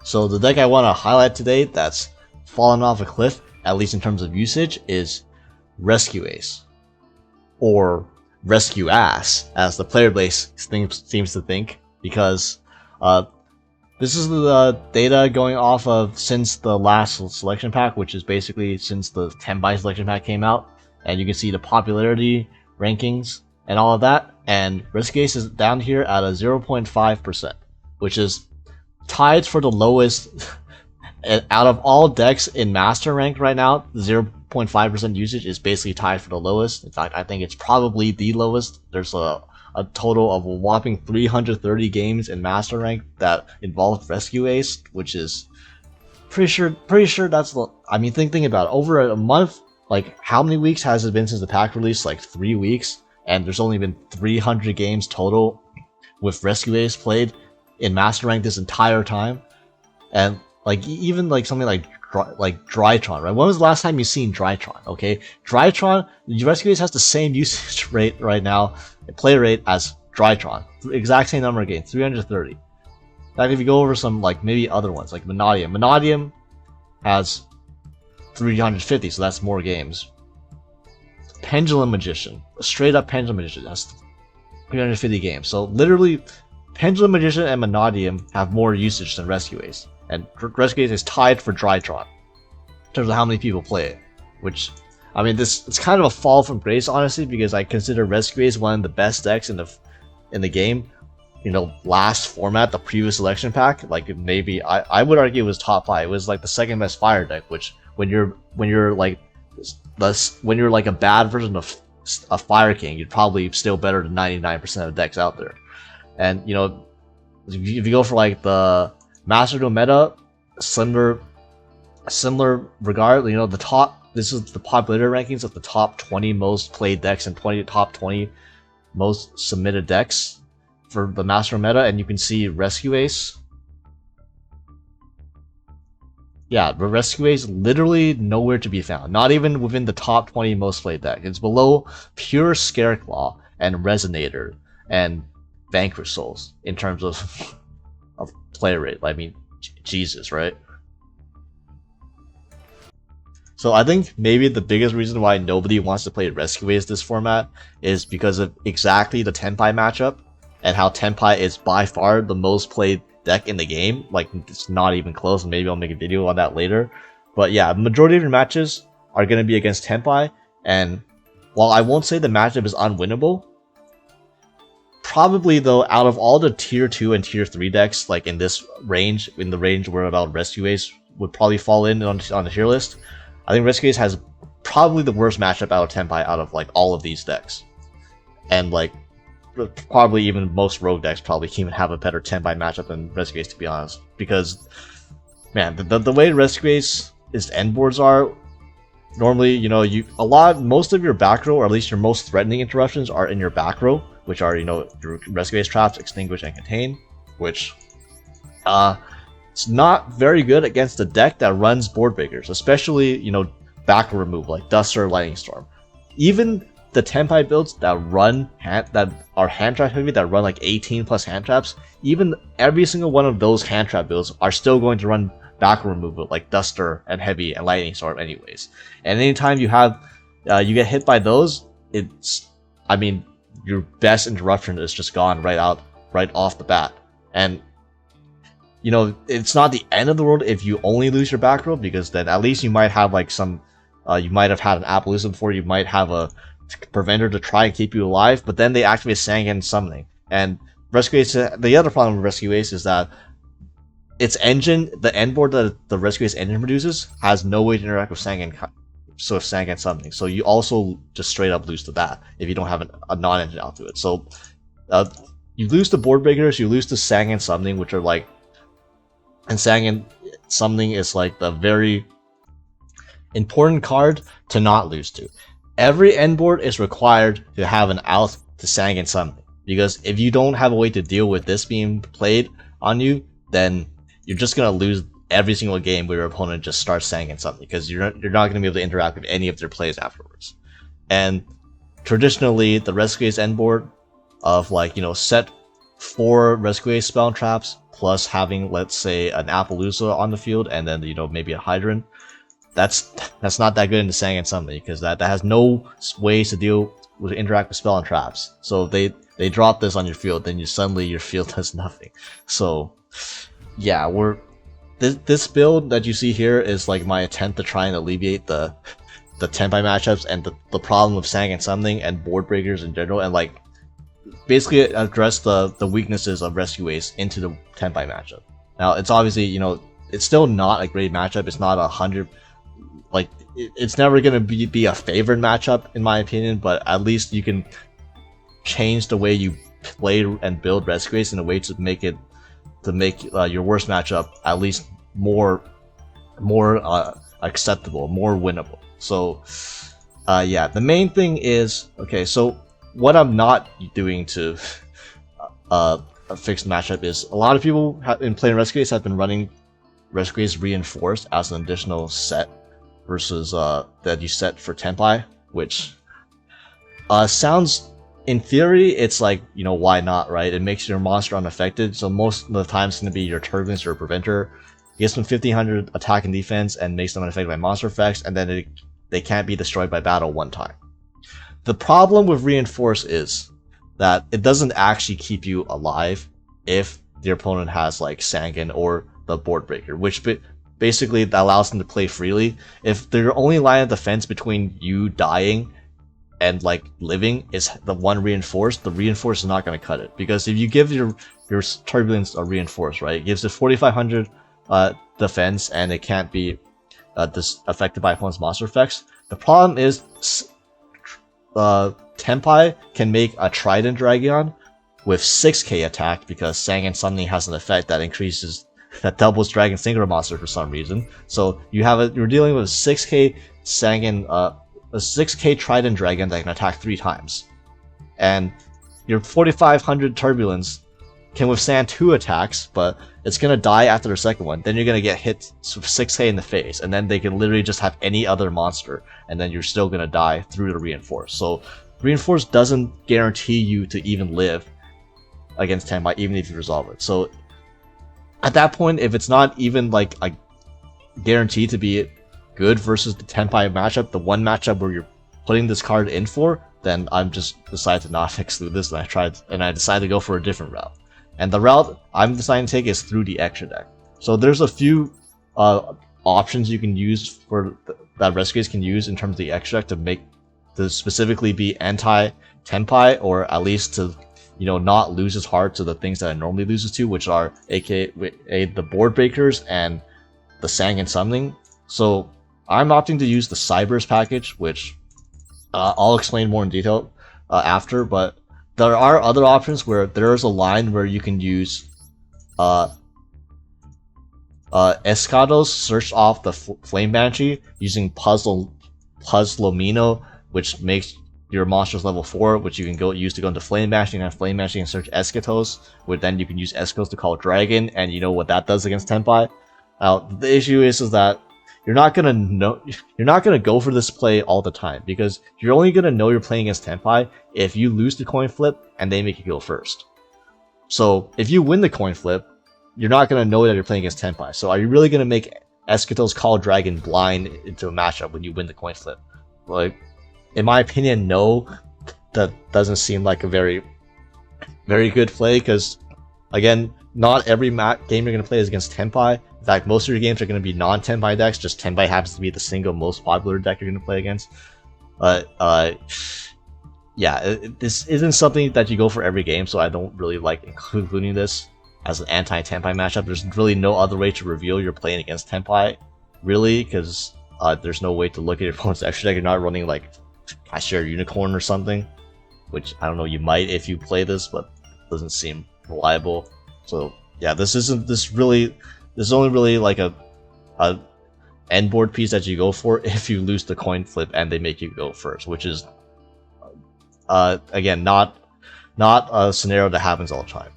So the deck I want to highlight today that's fallen off a cliff, at least in terms of usage, is Rescue Ace. Or Rescue Ass, as the player base seems to think, because this is the data going off of since the last selection pack, which is basically since the Tenpai selection pack came out, and you can see the popularity rankings and all of that, and Rescue Ace is down here at a 0.5%, which is tied for the lowest out of all decks in Master Rank right now. 0.5% usage is basically tied for the lowest. In fact, I think it's probably the lowest. There's a total of a whopping 330 games in Master Rank that involved Rescue Ace, which is pretty sure that's the. I mean, thinking about it, over a month. Like, how many weeks has it been since the pack release? Like 3 weeks, and there's only been 300 games total with Rescue Ace played in Master Rank this entire time. And like even like something like Drytron, right? When was the last time you seen Drytron? Okay, Drytron, Rescue Ace has the same usage rate right now, play rate, as Drytron. Exact same number of games, 330. Now if you go over some like maybe other ones like Manadium has 350, so that's more games. Pendulum Magician, straight up Pendulum Magician, that's 350 games. So literally, Pendulum Magician and Manadium have more usage than Rescue Ace, and Rescue Ace is tied for Drytron in terms of how many people play it. Which, I mean, it's kind of a fall from grace, honestly, because I consider Rescue Ace one of the best decks in the game. You know, last format, the previous selection pack, like maybe I would argue it was top 5. It was like the second best fire deck, which when you're like a bad version of a Fire King, you're probably still better than 99% of decks out there. And you know, if you go for like the Master Duel meta, similar regard, you know, this is the popularity rankings of the top 20 most played decks and top 20 most submitted decks for the Master meta, and you can see Rescue Ace. Yeah, the Rescue Ace literally nowhere to be found. Not even within the top 20 most played deck. It's below pure Scareclaw and Resonator and Vanquish Souls in terms of play rate. I mean, Jesus, right? So I think maybe the biggest reason why nobody wants to play Rescue Ace this format is because of exactly the Tenpai matchup, and how Tenpai is by far the most played deck in the game. Like, it's not even close, and maybe I'll make a video on that later. But yeah, the majority of your matches are going to be against Tenpai, and while I won't say the matchup is unwinnable, probably though, out of all the tier 2 and tier 3 decks, like in this range, in the range where about Rescue Ace would probably fall in on the tier list, I think Rescue Ace has probably the worst matchup out of Tenpai out of like all of these decks. And like, probably even most rogue decks probably can't even have a better Tenpai matchup than Rescue Ace, to be honest. Because, man, the way Rescue Ace's end boards are, normally, you know, most of your back row, or at least your most threatening interruptions, are in your back row, which are, you know, your Rescue Ace traps, Extinguish, and Contain, which it's not very good against a deck that runs board breakers, especially, you know, back row remove like Duster, Lightning Storm. Even the Tenpai builds that are hand trap heavy, that run like 18 plus hand traps, even every single one of those hand trap builds are still going to run back row removal like Duster and Heavy and Lightning Storm anyways. And anytime you have you get hit by those, it's, I mean, your best interruption is just gone right off the bat. And you know, it's not the end of the world if you only lose your back row, because then at least you might have like some you might have had an Appaloosa before, you might have a preventer to try and keep you alive, but then they activate Sangan Summoning. And Rescue Ace, the other problem with Rescue Ace is that its engine, the end board that the Rescue Ace engine produces, has no way to interact with Sangan Summoning. So you also just straight up lose to that if you don't have a non-engine out to it. So you lose to board breakers, you lose to Sangan Summoning, which are like, and Sangan Summoning is like the very important card to not lose to. Every end board is required to have an out to Sangan Summoning, because if you don't have a way to deal with this being played on you, then you're just gonna lose every single game where your opponent just starts Sangan Summoning, because you're not gonna be able to interact with any of their plays afterwards. And traditionally, the Rescue Ace end board of, like, you know, set 4 Rescue Ace spell traps plus having, let's say, an Appaloosa on the field and then, you know, maybe a Hydrant, that's not that good into Sang and Summoning, because that has no ways to deal with interact with spell and traps. So they drop this on your field, then suddenly your field does nothing. So yeah, this build that you see here is like my attempt to try and alleviate the Tenpai matchups and the problem of Sang and Summoning and board breakers in general, and like basically address the weaknesses of Rescue Ace into the Tenpai matchup. Now it's obviously, you know, it's still not a great matchup. It's not 100, like it's never gonna be a favored matchup in my opinion, but at least you can change the way you play and build Rescue Ace in a way to make your worst matchup at least more acceptable, more winnable. So yeah, the main thing is, okay, so what I'm not doing to fix the matchup is a lot of people in playing Rescue Ace have been running Rescue Ace Reinforced as an additional set versus that you set for Tenpai, which sounds, in theory, it's like, you know, why not, right? It makes your monster unaffected, so most of the time it's going to be your Turbulence or Preventer. It gives them 1500 attack and defense and makes them unaffected by monster effects, and then they can't be destroyed by battle one time. The problem with Reinforce is that it doesn't actually keep you alive if your opponent has like Sangan or the Board Breaker, which basically that allows them to play freely. If their only line of defense between you dying and like living is the one Reinforce, the Reinforce is not going to cut it, because if you give your Turbulence a Reinforce, right, it gives it 4500 defense and it can't be affected by opponent's monster effects. The problem is Tenpai can make a Trident Dragon with 6k attack, because Sang and Summoning has an effect that doubles Dragon Synchro Monster for some reason. So you're dealing with a 6k Sangan, a 6k Trident Dragon that can attack 3 times, and your 4500 Turbulence can withstand 2 attacks, but it's gonna die after the second one. Then you're gonna get hit with 6k in the face, and then they can literally just have any other monster, and then you're still gonna die through the Reinforce. So Reinforce doesn't guarantee you to even live against Tenpai, even if you resolve it. So at that point, if it's not even like a guarantee to be good versus the Tenpai matchup, the one matchup where you're putting this card in for, then I'm just decided to not exclude this, and I decided to go for a different route. And the route I'm deciding to take is through the extra deck. So there's a few options you can use that Rescue Ace can use in terms of the extra deck to specifically be anti-Tenpai, or at least to, you know, not lose as hard to the things that it normally loses to, which are aka the Board Breakers and the Sang and Summoning. So I'm opting to use the Cyber's package, which I'll explain more in detail after, but there are other options where there's a line where you can use Escados search off the Flame Banshee using Puzzlomino, which makes your monsters level 4, which you can use to go into Flame Banshee, and have Flame Banshee and search Escatos, which then you can use Escatos to call Dragon, and you know what that does against Tenpai. Now the issue is that you're not gonna go for this play all the time, because you're only gonna know you're playing against Tenpai if you lose the coin flip and they make you go first. So if you win the coin flip, you're not gonna know that you're playing against Tenpai. So are you really gonna make Escatos call Dragon blind into a matchup when you win the coin flip? Like, in my opinion, no. That doesn't seem like a very good play, because again, not every game you're gonna play is against Tenpai. In fact, most of your games are going to be non-Tenpai decks, just Tenpai happens to be the single most popular deck you're going to play against. Yeah, this isn't something that you go for every game, so I don't really like including this as an anti-Tenpai matchup. There's really no other way to reveal you're playing against Tenpai, really, because there's no way to look at your opponent's extra deck. You're not running like Cashier Unicorn or something, which I don't know, you might if you play this, but it doesn't seem reliable. So yeah, this is only really like a end board piece that you go for if you lose the coin flip and they make you go first, which is again not a scenario that happens all the time.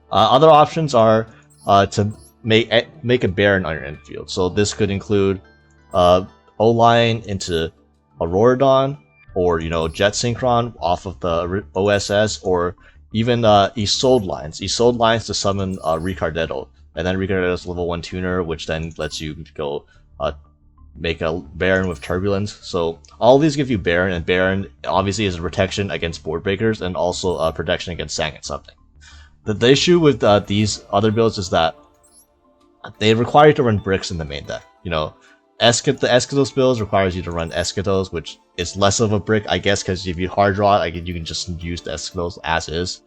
Other options are to make a Baron on your infield. So this could include O-Line into Auroradon, or, you know, Jet Synchron off of the OSS, or even Isolde lines. Isolde lines to summon Ricardetto. And then Ricardetto's level 1 tuner, which then lets you go make a Baron with Turbulence. So all of these give you Baron, and Baron obviously is a protection against board breakers and also a protection against Sang and something. The issue with these other builds is that they require you to run bricks in the main deck. You know, the Eschatos builds requires you to run Eschatos, which is less of a brick, I guess, because if you hard draw it, you can just use the Eschatos as is.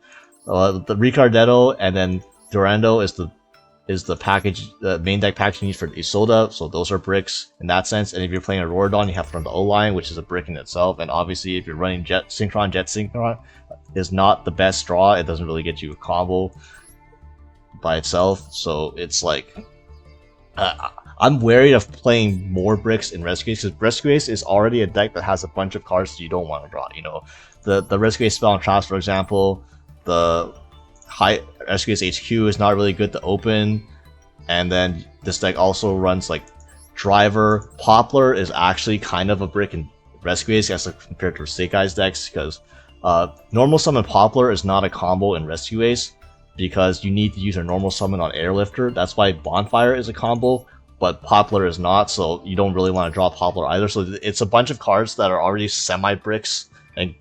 The Ricardetto and then Durando is the package, the main deck package you need for Isolde, so those are bricks in that sense. And if you're playing a Rorodon, you have to run the O-line, which is a brick in itself. And obviously, if you're running Jet Synchron is not the best draw. It doesn't really get you a combo by itself. So it's like, I'm wary of playing more bricks in Rescue Ace, because Rescue Ace is already a deck that has a bunch of cards you don't want to draw. You know, the Rescue Ace Spell and Traps, for example, the high Rescue Ace HQ is not really good to open, and then this deck also runs like Driver. Poplar is actually kind of a brick in Rescue Ace as compared to Sekai's decks, because normal summon Poplar is not a combo in Rescue Ace because you need to use a normal summon on Airlifter. That's why Bonfire is a combo, but Poplar is not, so you don't really want to draw Poplar either. So it's a bunch of cards that are already semi-bricks and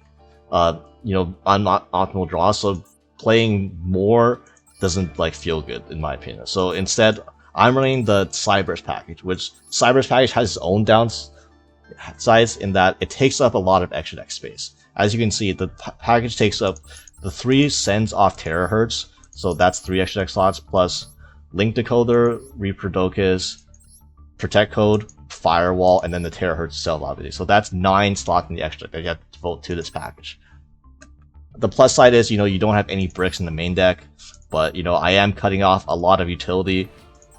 you know, not optimal draws, so playing more doesn't like feel good in my opinion. So instead, I'm running the Cyber's package, which Cyber's package has its own downsides in that it takes up a lot of extra deck space. As you can see, the package takes up the 3 sends off Terahertz, so that's 3 extra deck slots, plus Link Decoder, Reproducus, Protect Code, Firewall, and then the Terahertz itself, obviously. So that's 9 slots in the extra deck that you have to devote to this package. The plus side is, you know, you don't have any bricks in the main deck, but, you know, I am cutting off a lot of utility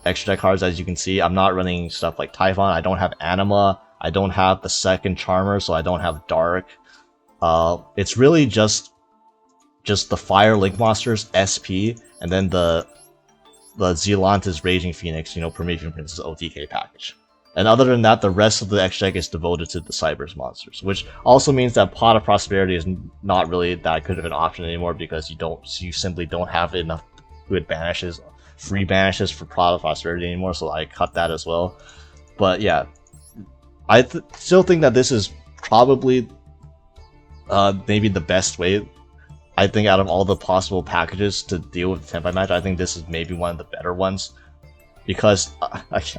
extra deck cards, as you can see. I'm not running stuff like Typhon, I don't have Anima, I don't have the second Charmer, so I don't have Dark. It's really just the Fire Link Monsters, SP, and then the Zealantis Raging Phoenix, you know, Promethean Princess OTK package. And other than that, the rest of the extra deck is devoted to the Cyber's monsters, which also means that Pot of Prosperity is not really that good of an option anymore, because you simply don't have enough good banishes, free banishes for Pot of Prosperity anymore, so I cut that as well. But yeah, I still think that this is probably maybe the best way. I think out of all the possible packages to deal with the Tenpai match, I think this is maybe one of the better ones, because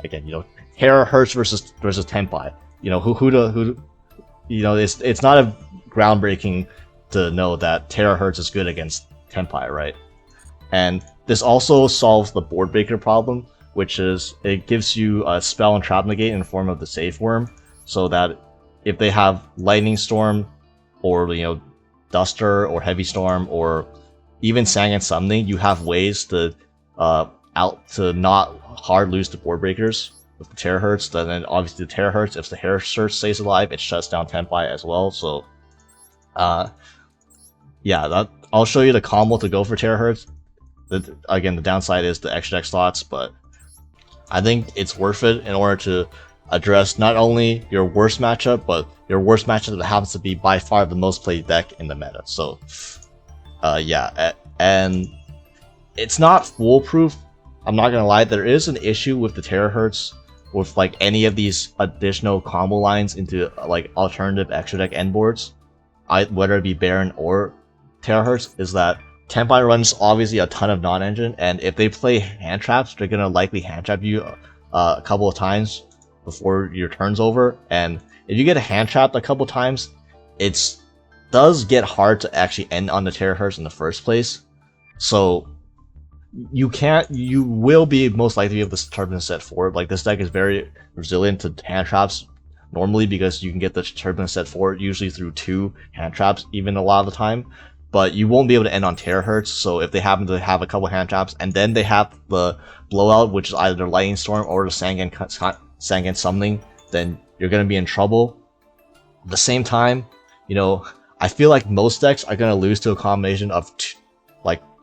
again, you know, Terahertz versus Tenpai. You know, who you know, it's not a groundbreaking to know that Terahertz is good against Tenpai, right? And this also solves the board breaker problem, which is it gives you a spell and trap negate in the form of the Safe Worm, so that if they have Lightning Storm, or, you know, Duster or Heavy Storm, or even Sang and Summoning, you have ways to not hard lose to board breakers with the Terahertz. Then obviously the Terahertz, if the Terahertz stays alive, it shuts down Tenpai as well. So yeah, I'll show you the combo to go for Terahertz. Again, the downside is the extra deck slots, but I think it's worth it in order to address not only your worst matchup, but your worst matchup that happens to be by far the most played deck in the meta. So yeah, and it's not foolproof. I'm not gonna lie, there is an issue with the Terahertz with like any of these additional combo lines into like alternative extra deck end boards, whether it be Baron or Terahertz, is that Tenpai runs obviously a ton of non-engine, and if they play hand traps, they're gonna likely hand trap you a couple of times before your turn's over. And if you get a hand trapped a couple times, it does get hard to actually end on the Terahertz in the first place. So you will be most likely able to Turbulence set forward. Like, this deck is very resilient to hand traps normally, because you can get the Turbulence set forward usually through 2 hand traps even a lot of the time, but you won't be able to end on Terahertz. So if they happen to have a couple hand traps and then they have the blowout, which is either the Lightning Storm or the Sangan Summoning, then you're going to be in trouble. At the same time, you know, I feel like most decks are going to lose to a combination of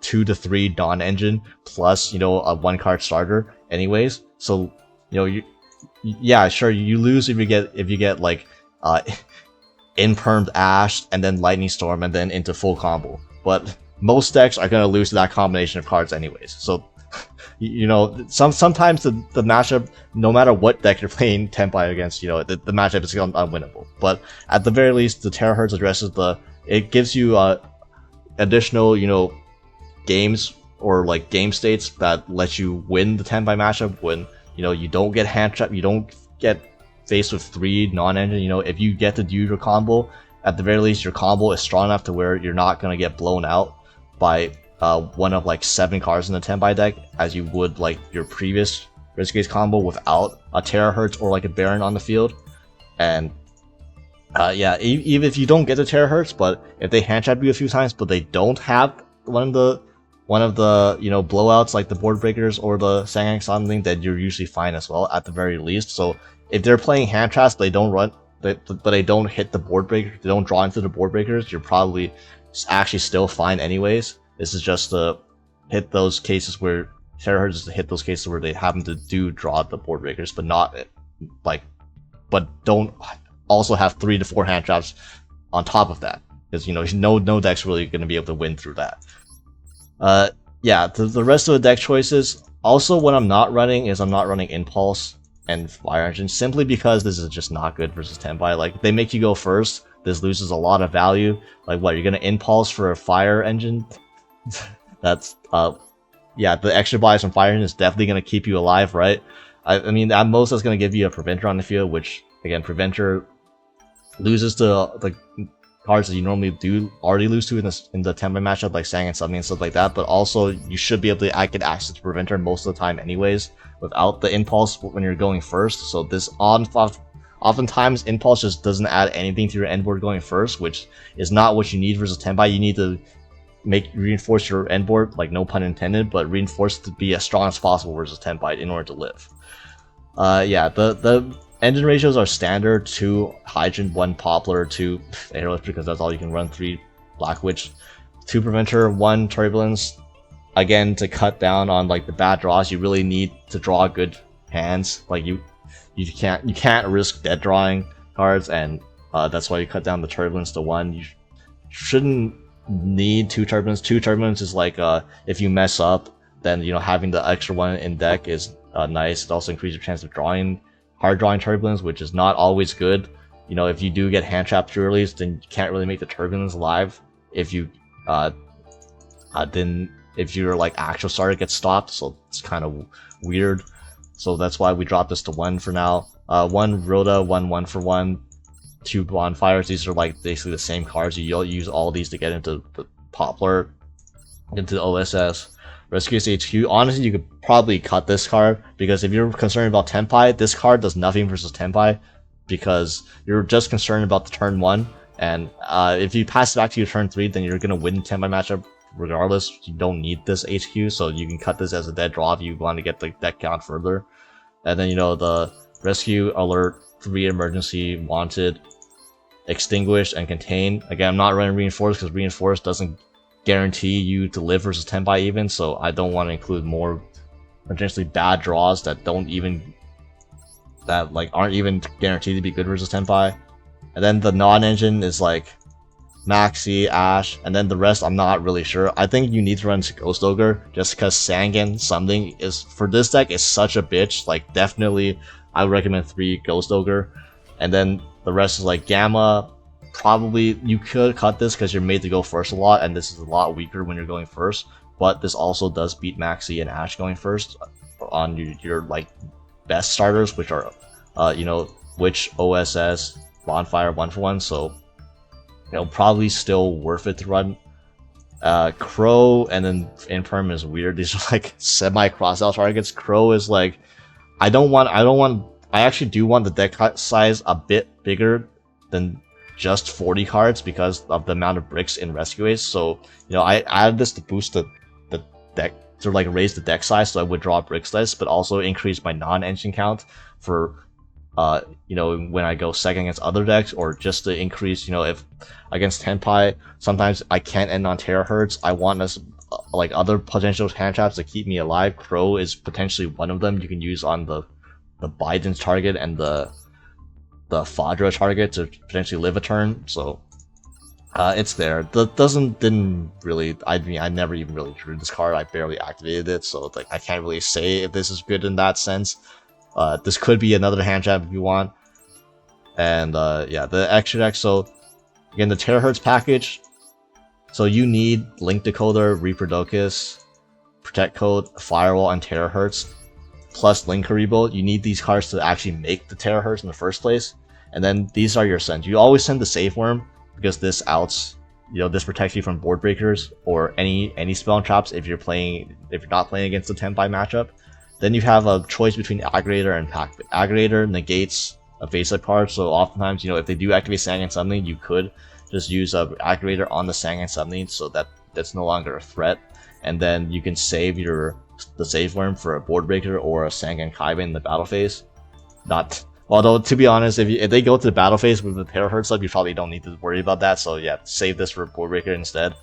2 to 3 non-engine plus, you know, a 1-card starter anyways. So, you know, yeah, sure, you lose if you get like Impermed Ash and then Lightning Storm and then into full combo. But most decks are gonna lose to that combination of cards anyways. So you know, sometimes the matchup, no matter what deck you're playing Tenpai against, you know, the matchup is unwinnable. But at the very least, the Terahertz addresses it gives you additional, you know, games or like game states that let you win the Tenpai matchup when, you know, you don't get hand trap, you don't get faced with 3 non-engine. You know, if you get to do your combo, at the very least your combo is strong enough to where you're not gonna get blown out by one of like 7 cards in the Tenpai deck, as you would like your previous Rescue's combo without a Terahertz or like a Baron on the field. And yeah, even if you don't get the Terahertz, but if they hand trap you a few times, but they don't have one of the you know, blowouts like the board breakers or the Sangang something, then you're usually fine as well at the very least. So if they're playing hand traps, they don't run, but they don't hit the board breakers, they don't draw into the board breakers, you're probably actually still fine anyways. This is just to hit those cases where Terahertz is to hit those cases where they happen to draw the board breakers, but not like, but don't also have 3 to 4 hand traps on top of that, because, you know, no deck's really going to be able to win through that. Yeah, the rest of the deck choices. Also, what I'm not running is I'm not running Impulse and Fire Engine, simply because this is just not good versus Tenpai. Like, they make you go first. This loses a lot of value. Like, what, you're gonna Impulse for a Fire Engine? That's yeah, the extra buys from Fire Engine is definitely gonna keep you alive, right? I mean, at most that's gonna give you a Preventer on the field, which again, Preventer loses to the cards that you normally already lose to in the Tenpai matchup, like Sang and something and stuff like that. But also, you should be able to get access to Preventer most of the time, anyways, without the Impulse when you're going first. So this oftentimes Impulse just doesn't add anything to your end board going first, which is not what you need versus Tenpai. You need to reinforce your end board, like, no pun intended, but reinforce to be as strong as possible versus Tenpai in order to live. Yeah, the engine ratios are standard: 2 Hydrant, 1 Poplar, 2 Airlift, because that's all you can run, 3 Black Witch, 2 Preventer, 1 Turbulence. Again, to cut down on like the bad draws, you really need to draw good hands. Like, you can't risk dead drawing cards, and that's why you cut down the Turbulence to 1. You shouldn't need 2 Turbulence. 2 Turbulence is like, if you mess up, then, you know, having the extra 1 in deck is nice. It also increases your chance of hard drawing Turbulence, which is not always good. You know, if you do get hand trapped too early, then you can't really make the Turbulence live. If you then if your like actual starter gets stopped, so it's kind of weird. So that's why we dropped this to 1 for now. 1 Rhoda, 1 for 1, 2 Bonfires. These are like basically the same cards. You'll use all these to get into the Poplar, into the OSS. Rescue HQ. Honestly, you could probably cut this card, because if you're concerned about Tenpai, this card does nothing versus Tenpai, because you're just concerned about the turn 1, and if you pass it back to your turn 3, then you're gonna win the Tenpai matchup regardless. You don't need this HQ, so you can cut this as a dead draw if you want to get the deck count further. And then, you know, the Rescue, Alert, 3 Emergency, Wanted, Extinguish, and Contain. Again, I'm not running Reinforce because Reinforce doesn't guarantee you to live versus Tenpai even, so I don't want to include more potentially bad draws that aren't even guaranteed to be good versus Tenpai. And then the non-engine is like Maxi, Ash, and then the rest I'm not really sure. I think you need to run Ghost Ogre just because Sangan something is, for this deck, is such a bitch. Like, definitely I would recommend 3 Ghost Ogre. And then the rest is like Gamma. Probably you could cut this because you're made to go first a lot, and this is a lot weaker when you're going first, but this also does beat Maxi and Ash going first on your like best starters, which are you know, Witch, OSS, Bonfire, 1 for 1. So, you know, probably still worth it to run. Crow and then Imperm is weird. These are like semi cross-out targets. Crow is like, I actually do want the deck size a bit bigger than just 40 cards because of the amount of bricks in Rescue Ace. So, you know, I added this to boost the deck, to like raise the deck size so I would draw bricks less, but also increase my non-engine count for you know, when I go second against other decks, or just to increase, you know, if against Tenpai, sometimes I can't end on Terahertz. I want us like other potential hand traps to keep me alive. Crow is potentially one of them you can use on the Biden's target and the Fadra target to potentially live a turn. So It's there. Didn't really. I mean, I never even really drew this card. I barely activated it, so like I can't really say if this is good in that sense. This could be another hand trap if you want. And yeah, the extra deck. So again, the Terahertz package. So you need Link Decoder, Reproducus, Protect Code, Firewall, and Terahertz, plus Link Karibo. You need these cards to actually make the Terahertz in the first place. And then these are your sends. You always send the Safe Worm, because this outs, this protects you from board breakers or any spell and traps if you're not playing against the Tenpai matchup. Then you have a choice between Aggregator and Pack. Aggregator negates a face-up card, so oftentimes, if they do activate Sangan Summoning, you could just use a Aggregator on the Sangan Summoning, so that's no longer a threat. And then you can save the Safe Worm for a board breaker or a Sangan Kaiba in the battle phase. Although, to be honest, if they go to the battle phase with the Terahertz up, you probably don't need to worry about that. So yeah, save this for board breaker instead.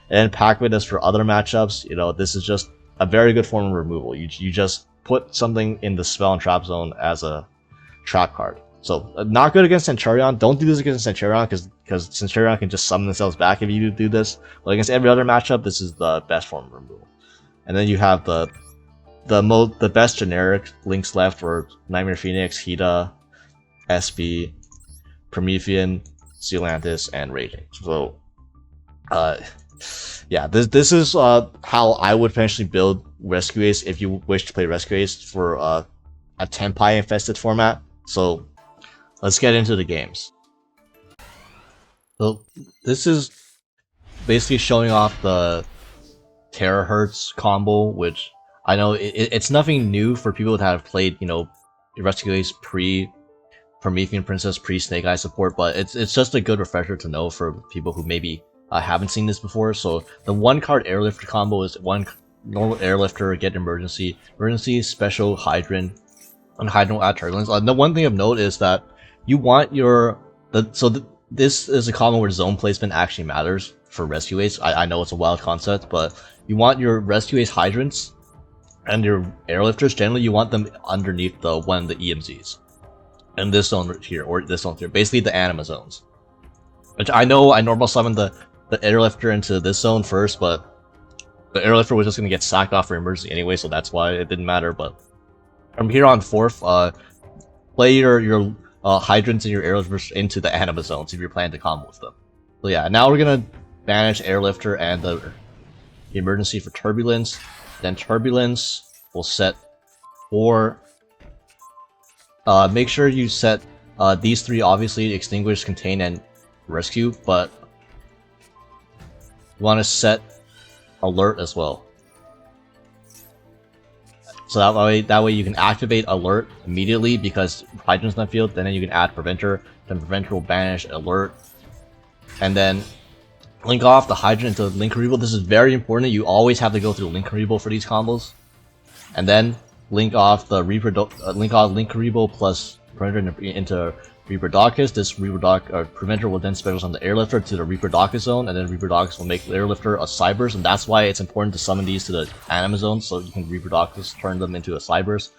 And pack with this for other matchups. This is just a very good form of removal. You just put something in the spell and trap zone as a trap card. So not good against Centurion. Don't do this against Centurion because Centurion can just summon themselves back if you do this. But against every other matchup, this is the best form of removal. And then you have the best generic links left for Nightmare Phoenix, Hida, SB, Promethean, Sealantis, and Raging. So, yeah, this is how I would potentially build Rescue Ace if you wish to play Rescue Ace for a Tenpai infested format. So, let's get into the games. So, this is basically showing off the Terahertz combo, which I know it's nothing new for people that have played, Rescue Ace Promethean Princess pre-Snake Eye support, but it's just a good refresher to know for people who maybe haven't seen this before. So the one card Airlifter combo is one normal Airlifter, get emergency, special Hydrant, and Hydrant will add Turbulence. The one thing of note is that you want this is a combo where zone placement actually matters for Rescue Ace. I know it's a wild concept, but you want your Rescue Ace Hydrants and your Airlifters, generally you want them underneath one of the EMZs. In this zone here, or this zone here, basically the anima zones. Which I know I normal summoned the Airlifter into this zone first, but the Airlifter was just gonna get sacked off for emergency anyway, so that's why it didn't matter. But from here on forth, play your Hydrants and your Airlifters into the anima zones if you're planning to combo with them. So yeah, now we're gonna banish Airlifter and the emergency for Turbulence. Then Turbulence will set 4. Make sure you set these 3, obviously, Extinguish, Contain, and Rescue, but you want to set Alert as well. So that way you can activate Alert immediately because Hydrant's not field, then you can add Preventer, then Preventer will banish Alert, and then link off the Hydrant into Link Karibo. This is very important. You always have to go through Link Karibo for these combos. And then link off the Link Karibo plus Preventer into Reproducus. This Preventer will then special summon the Airlifter to the Reproducus zone, and then Reproducus will make the Airlifter a Cyberse, and that's why it's important to summon these to the Anima zone, so you can Reproducus turn them into a Cyberse.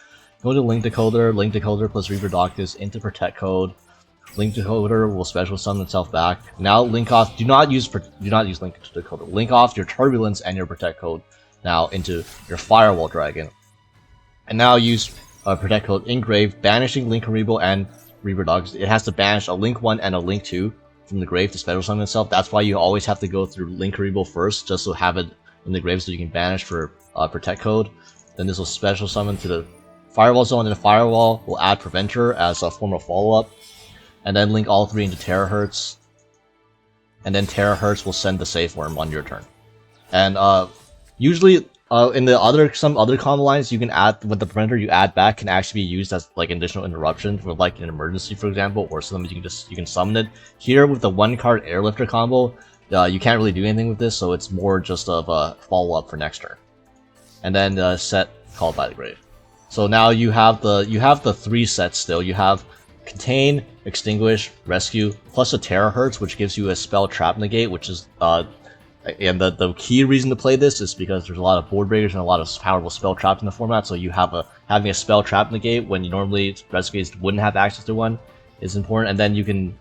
Go to Link Decoder plus Reproducus into Protect Code. Link Decoder will special summon itself back. Now link off. Do not use Link Decoder. Link off your Turbulence and your Protect Code now into your Firewall Dragon. And now use Protect Code Engrave, banishing Link Karibo and Reproducus. It has to banish a Link 1 and a Link 2 from the grave to special summon itself. That's why you always have to go through Link Karibo first, just to have it in the grave so you can banish for Protect Code. Then this will special summon to the Firewall zone, and the Firewall will add Preventer as a form of follow-up. And then link all 3 into Terahertz. And then Terahertz will send the Safe Worm on your turn. And usually in some other combo lines, you can add with the Preventer you add back can actually be used as like an additional interruption for like an emergency, for example, or sometimes you can summon it. Here with the 1-card Airlifter combo, you can't really do anything with this, so it's more just of a follow-up for next turn. And then set Called by the Grave. So now you have the 3 sets still. You have Contain, Extinguish, Rescue, plus a Terahertz, which gives you a Spell Trap Negate, which is and the key reason to play this is because there's a lot of board breakers and a lot of powerful spell traps in the format, so you have having a Spell Trap Negate when you normally Rescues wouldn't have access to one is important, and then you can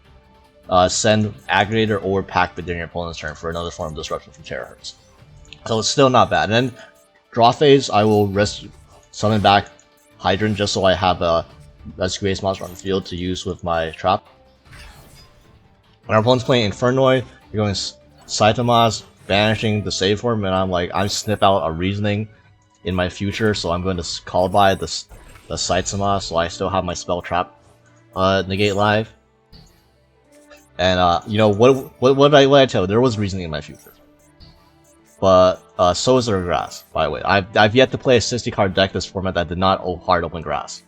send Aggregator or Pack-Bit during your opponent's turn for another form of disruption from Terahertz. So it's still not bad. And then draw phase, I will summon back Hydrant just so I have a Rescue Ace monster on the field to use with my trap. When our opponent's playing Infernoid, you're going Saitama's banishing the save form, and I'm snip out a reasoning in my future, so I'm going to call by the Saitama, so I still have my spell trap negate live. And you know what I tell you, there was reasoning in my future. But so is their grass, by the way. I've yet to play a 60 card deck this format that did not hard open grass.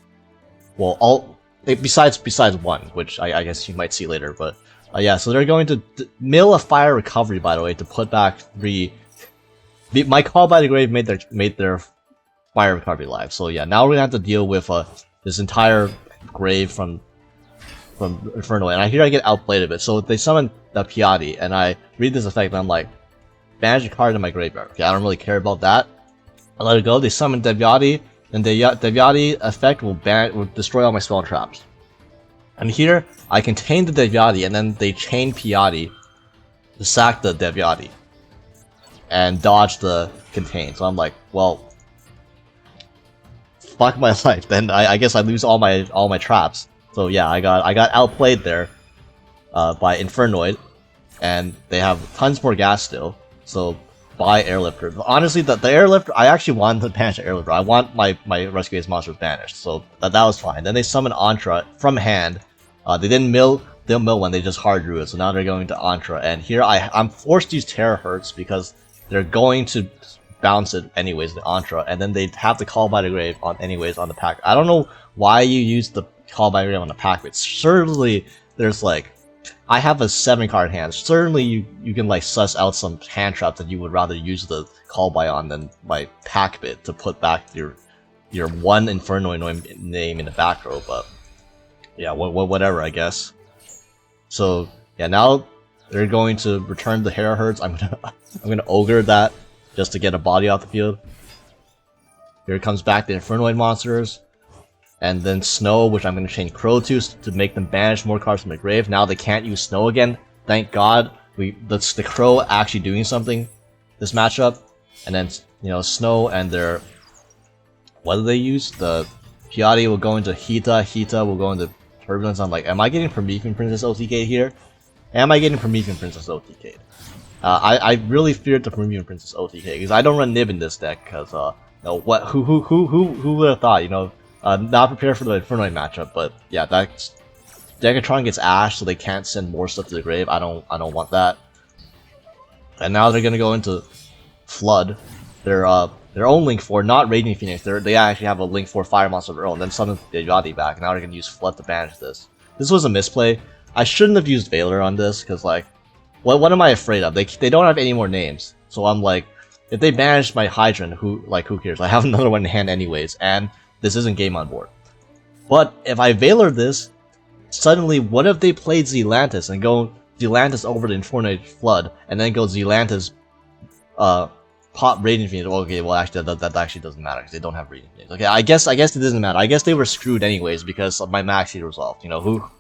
Well, besides one, which I guess you might see later, but yeah. So they're going to mill a fire recovery, by the way, to put back 3. My call by the grave made their fire recovery live. So yeah, now we're gonna have to deal with this entire grave from Infernoid, and I get outplayed a bit. So they summon the Piatti, and I read this effect, and I'm like, banish a card in my graveyard. Okay, I don't really care about that. I let it go. They summon Devyati, and the Devyati effect will destroy all my spell traps. And here, I contain the Devyati, and then they chain Piatti to sack the Devyati and dodge the contain. So I'm like, well, fuck my life. Then I guess I lose all my traps. So yeah, I got outplayed there by Infernoid, and they have tons more gas still. So buy Airlifter. Honestly, the Airlifter, I actually wanted to banish the Airlifter. I want my Rescue Ace monsters banished, so that was fine. Then they summon Antra from hand. They didn't mill one, they just hard drew it. So now they're going to Antra, and here I'm forced to use Terahertz because they're going to bounce it anyways, the Antra, and then they have to call by the grave anyways on the pack. I don't know why you use the call by the grave on the pack, but certainly there's like, I have a 7 card hand. Certainly you can like suss out some hand traps that you would rather use the call by on than my pack bit to put back your one Infernoid name in the back row, but yeah, whatever, I guess. So yeah, now they're going to return the Terahertz. I'm gonna ogre that just to get a body off the field. Here comes back the Infernoid monsters. And then Snow, which I'm going to change Crow to make them banish more cards from the grave. Now they can't use Snow again. Thank God. That's the Crow actually doing something this matchup. And then, you know, Snow and their... What do they use? The Piatti will go into Hita. Hita will go into Turbulence. I'm like, am I getting Promethean Princess OTK here? Am I getting Promethean Princess OTK? I really feared the Promethean Princess OTK because I don't run Nib in this deck because, you know, who would have thought, you know, not prepared for the Infernoid matchup, but yeah, that Degatron gets Ash, so they can't send more stuff to the grave. I don't want that. And now they're gonna go into Flood, their own Link 4, not Raging Phoenix. They actually have a Link 4 Fire monster of their own. Then summon the Yadi back. Now they're gonna use Flood to banish this. This was a misplay. I shouldn't have used Valor on this because like, what am I afraid of? They don't have any more names, so I'm like, if they banish my Hydrant, who cares? I have another one in hand anyways, and this isn't game on board. But if I Valor this, suddenly what if they played Zealantis and go Zealantis over the Infernoid Flood, and then go Zealantis pop Raging Phoenix? Okay, well actually that actually doesn't matter because they don't have Raging Phoenix. Okay, I guess it doesn't matter. I guess they were screwed anyways because of my Max C resolved. You know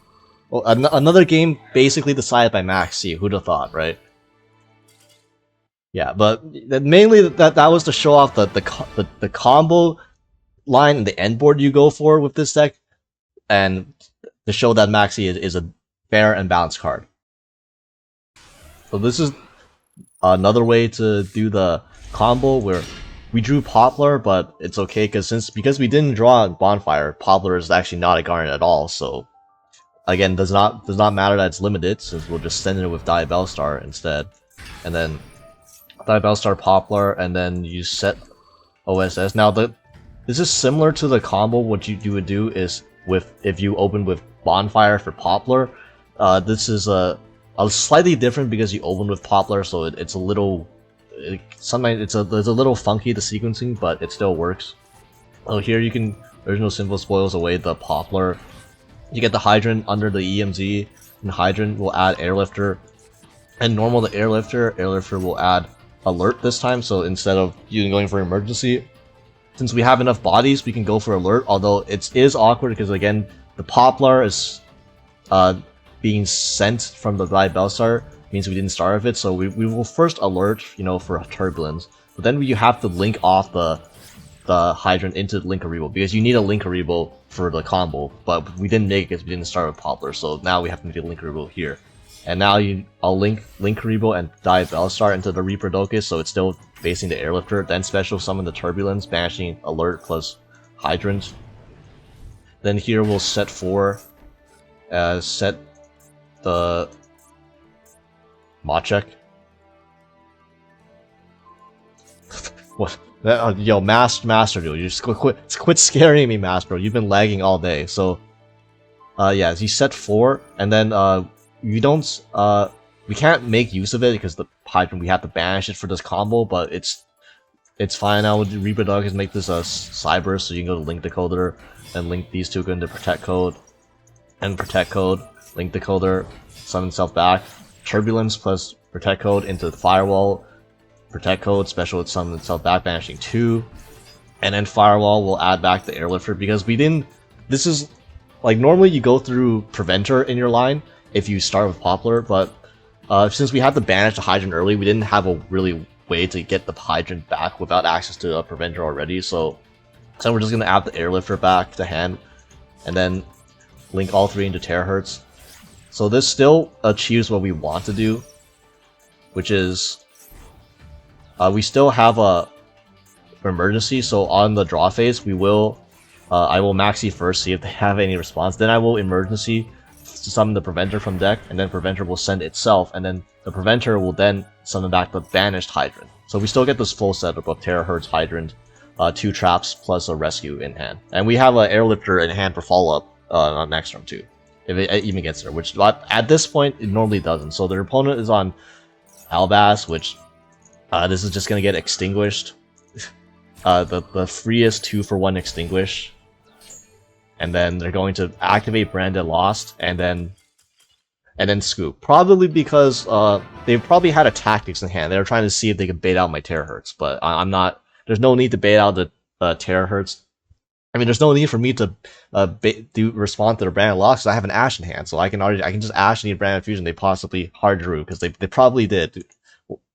well, another game basically decided by Max C. Who'd have thought, right? Yeah, but mainly that was to show off the combo line and the end board you go for with this deck, and to show that Maxi is a fair and balanced card. So this is another way to do the combo where we drew Poplar, but it's okay because we didn't draw Bonfire, Poplar is actually not a Garnet at all. So again, does not matter that it's limited, since we'll just send it with Diabellstar instead, and then Diabellstar Poplar, and then you set OSS. Now this is similar to the combo. What you would do is if you open with Bonfire for Poplar. This is a slightly different because you open with Poplar, so it's a little sometimes it's a little funky, the sequencing, but it still works. So here you can Original Symbol spoils away the Poplar. You get the Hydrant under the EMZ, and Hydrant will add Airlifter, and normal to Airlifter will add Alert this time. So instead of you going for Emergency, since we have enough bodies, we can go for Alert. Although it is awkward because again, the Poplar is being sent from the Bellstar means we didn't start with it, so we will first alert, you know, for Turbulence. But then you have to link off the Hydrant into Linkaribo, because you need a Linkaribo for the combo, but we didn't make it because we didn't start with Poplar, so now we have to make a Linkaribo here. And now I'll link Linkaribo and Bellstar into the Reaper Docus, so it's still facing the Airlifter, then special summon the Turbulence, banishing Alert plus Hydrant. Then here we'll set 4, set the Machek. What? Yo, Master Duel, you just quit scaring me, Master. You've been lagging all day. So, yeah, you set 4, and then you don't we can't make use of it because the Hydrant, we have to banish it for this combo, but it's fine now. With Reaper Docus, make this a Cyber, so you can go to Link Decoder and link these two, go into Protect Code and Protect Code, Link Decoder, summon itself back, Turbulence plus Protect Code into the Firewall, Protect Code, special with summon itself back, banishing 2, and then Firewall will add back the Airlifter, because we didn't, this is, like, normally you go through Preventer in your line if you start with Poplar, but since we had to banish the Hydrant early, we didn't have a really way to get the Hydrant back without access to a Preventer already, so we're just going to add the Airlifter back to hand, and then link all 3 into Terahertz. So this still achieves what we want to do, which is we still have a emergency, so on the draw phase we will I will Maxi first, see if they have any response, then I will emergency to summon the Preventer from deck, and then Preventer will send itself, and then the Preventer will then summon back the banished Hydrant. So we still get this full setup of Terahertz, Hydrant, 2 traps plus a rescue in hand, and we have an Airlifter in hand for follow-up on next turn too, if it even gets there, which at this point it normally doesn't. So their opponent is on Albaz, which this is just gonna get extinguished. The freest 2-for-1 extinguish, and then they're going to activate Branded Lost, and then scoop. Probably because they probably had a tactics in hand. They were trying to see if they could bait out my Terahertz, but I'm not. There's no need to bait out the Terahertz. I mean, there's no need for me to respond to the Branded Lost, because I have an Ash in hand, so I can just Ash and Branded Fusion. They possibly hard drew, because they probably did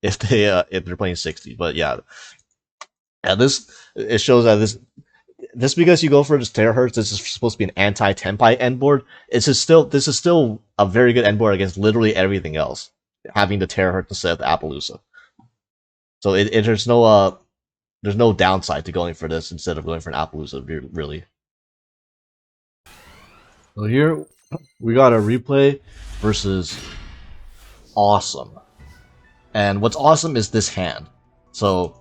if they're playing 60. But yeah, it shows that this because you go for this Terahertz, this is supposed to be an anti-Tenpai end board. This is still a very good end board against literally everything else, having the Terahertz instead of the Appaloosa. So there's no downside to going for this instead of going for an Appaloosa, really. So here we got a replay versus Awesome. And what's awesome is this hand. So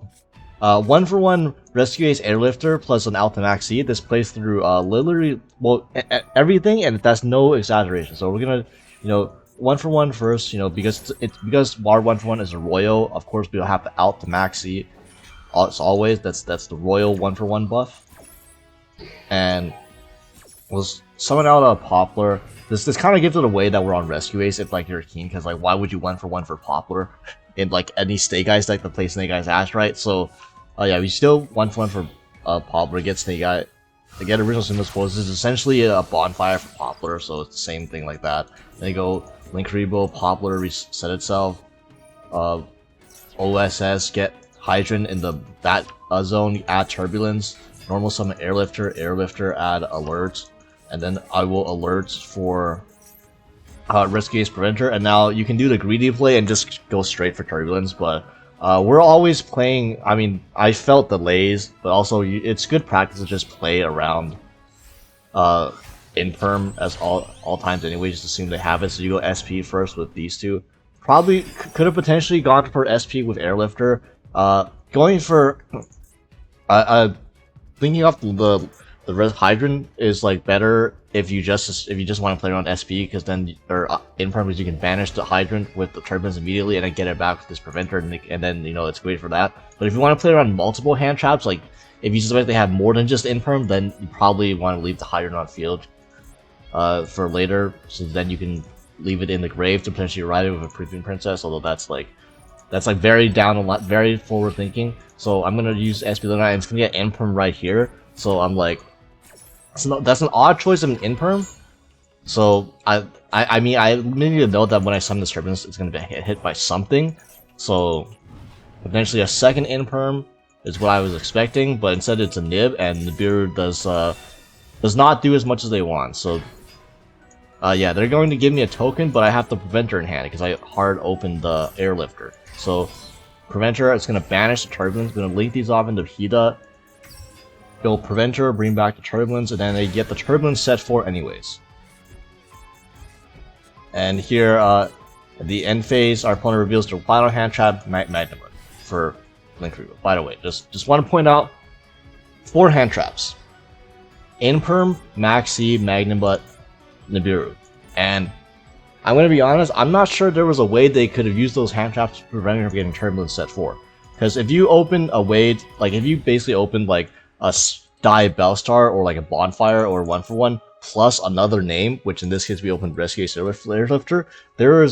1-for-1 Rescue Ace Airlifter plus an Altamaxi. This plays through literally, well, everything, and that's no exaggeration. So we're gonna, 1-for-1 first, because War 1-for-1 is a Royal. Of course, we'll have the Altamaxi. As always, that's the Royal 1-for-1 buff. And we'll summon out a Poplar. This kind of gives it away that we're on Rescue Ace if you're keen, because why would you 1-for-1 for Poplar in any Snake Eyes deck that plays Snake Eyes Ash, right? So yeah, we still 1-for-1 for Poplar, get Snake Eye, get original Symbol's Force. This is essentially a bonfire for Poplar, so it's the same thing like that. Then you go Linkaribo, Poplar, reset itself, OSS, get Hydrant in the Bat zone, add Turbulence, normal summon Airlifter, add Alert, and then I will alert for Rescue Ace Preventer, and now you can do the greedy play and just go straight for Turbulence, but we're always playing, I mean, I felt delays, but also it's good practice to just play around Infirm as all times anyway, just assume they have it, so you go SP first with these two. Probably could have potentially gone for SP with Airlifter. Going for thinking off the Red Hydrant is better if you just want to play around SP, because then Infirm, because you can banish the Hydrant with the Turbulence immediately and then get it back with this Preventer, and then it's great for that. But if you want to play around multiple hand traps, if you suspect they have more than just Infirm, then you probably want to leave the Hydrant on field for later, so then you can leave it in the grave to potentially ride it with a Previewing Princess, although that's very down a lot, very forward thinking. So I'm gonna use SP Luna, and it's gonna get Infirm right here. So I'm that's an odd choice of an Infirm, So I mean I need to know that when I summon this Turbulence, it's gonna be hit by something. So potentially a second Imperm is what I was expecting, but instead it's a Nib, and Nibiru does not do as much as they want. So yeah, they're going to give me a token, but I have the Preventer in hand because I hard opened the Airlifter. So Preventer, it's going to banish the Turbulence, going to link these off into Hida, go Preventer, bring back the Turbulence, and then they get the Turbulence set for anyways. And here, at the end phase, our opponent reveals their final hand trap, Magnum for Link Reveal. By the way, just want to point out 4 hand traps: Imperm, Maxi, Magnum Butt, Nibiru. And I'm going to be honest, I'm not sure there was a way they could have used those hand traps to prevent her from getting Turbulence set 4. Because if you open a way, like if you basically opened like a Die Bellstar or like a Bonfire or 1-for-1 plus another name, which in this case we opened Rescue Airlifter,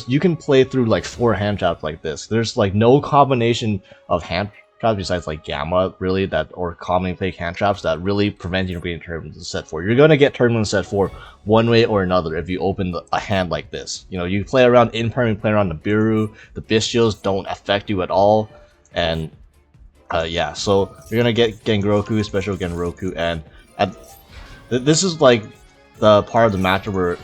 you can play through like 4 hand traps like this. There's like no combination of hand traps besides like Gamma really or commonly played hand traps that really prevent you from getting Turbulence set 4. You're gonna get Turbulence set 4 one way or another if you open a hand like this. You know, you play around Imperm, you play around Nibiru, the Bestials don't affect you at all, and yeah, so you're gonna get Genroku, Special Genroku, and this is like the part of the matchup where,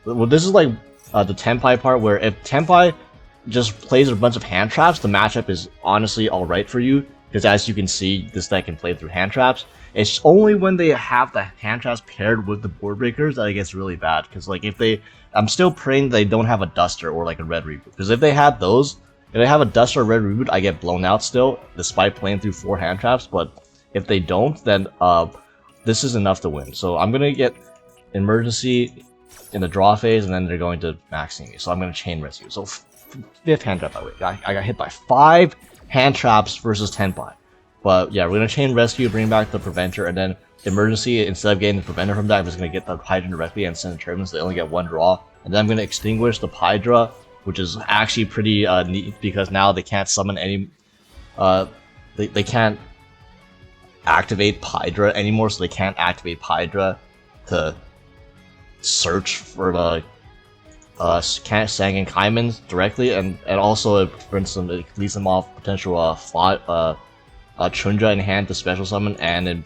well, this is like the Tenpai part where if Tenpai just plays a bunch of hand traps, the matchup is honestly alright for you, because as you can see, this deck can play through hand traps. It's only when they have the hand traps paired with the board breakers that it gets really bad, because like I'm still praying they don't have a Duster or like a Red Reboot, because if they had those, if they have a Duster or Red Reboot, I get blown out still, despite playing through 4 hand traps, but if they don't, then this is enough to win. So I'm gonna get Emergency in the draw phase, and then they're going to maxing me, so I'm gonna Chain Rescue. So 5th hand trap, by the way. I got hit by 5 hand traps versus Tenpai. But yeah, we're gonna Chain Rescue, bring back the Preventer, and then Emergency, instead of getting the Preventer from that, I'm just gonna get the Hydra directly and send the Turbulence, so they only get 1 draw. And then I'm gonna Extinguish the Hydra, which is actually pretty neat, because now they can't summon any they can't activate Hydra anymore, so they can't activate Hydra to search for the Sangan Kaimans directly, and also it leads them off potential Chundra in hand to special summon, and it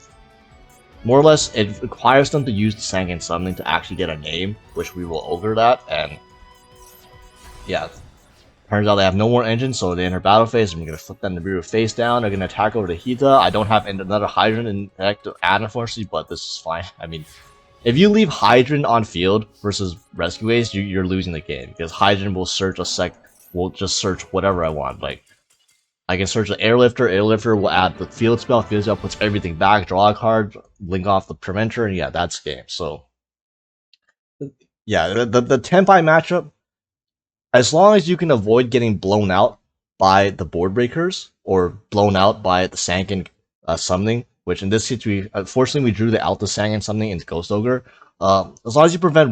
more or less it requires them to use the Sangan summoning to actually get a name, which we will ogre that. And yeah, turns out they have no more engines, so they enter battle phase. I'm gonna flip that Nibiru face down. They're gonna attack over to Hida. I don't have another Hydrant in deck to add, unfortunately, but this is fine. I mean, if you leave Hydrant on field versus Rescue Ace, you're losing the game, because Hydrant will will just search whatever I want. Like, I can search the Airlifter will add the field spell puts everything back, draw a card, link off the Preventer, and yeah, that's game. So, yeah, the Tenpai matchup, as long as you can avoid getting blown out by the board breakers, or blown out by the Sangan summoning, which in this case, unfortunately we drew the Alta Sangan something into Ghost Ogre. As long as you prevent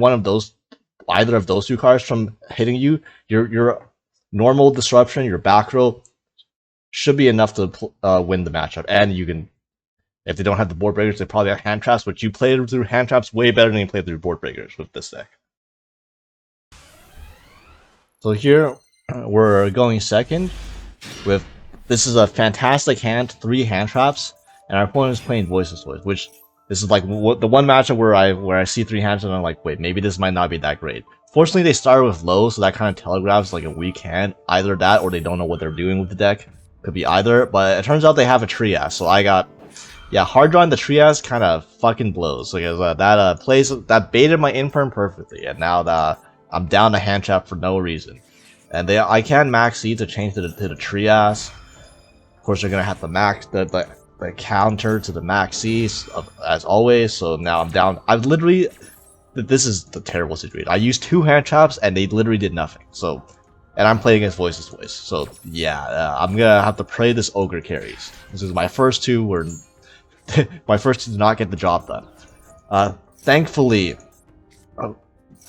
either of those 2 cards from hitting you, your normal disruption, your back row, should be enough to win the matchup. And you can, if they don't have the board breakers, they probably have hand traps, which you play through hand traps way better than you play through board breakers with this deck. So here we're going second with, this is a fantastic hand, 3 hand traps. And our opponent is playing Voiceless Voice, which this is like the one matchup where I see 3 hands and I'm like, wait, maybe this might not be that great. Fortunately, they started with low, so that kind of telegraphs like a weak hand. Either that, or they don't know what they're doing with the deck. Could be either, but it turns out they have a Trias, so I got, yeah, hard drawing the Trias kind of fucking blows, because that baited my Infirm perfectly, and now that I'm down to hand trap for no reason. And I can max C to change to the Trias. Of course, they're gonna have to max the counter to the max C as always. So now I'm down. This is the terrible situation. I used 2 hand traps and they literally did nothing. So, and I'm playing against Voiceless Voice. So yeah, I'm gonna have to pray this Ogre carries. This is my first 2 were my first 2 did not get the job done. Thankfully,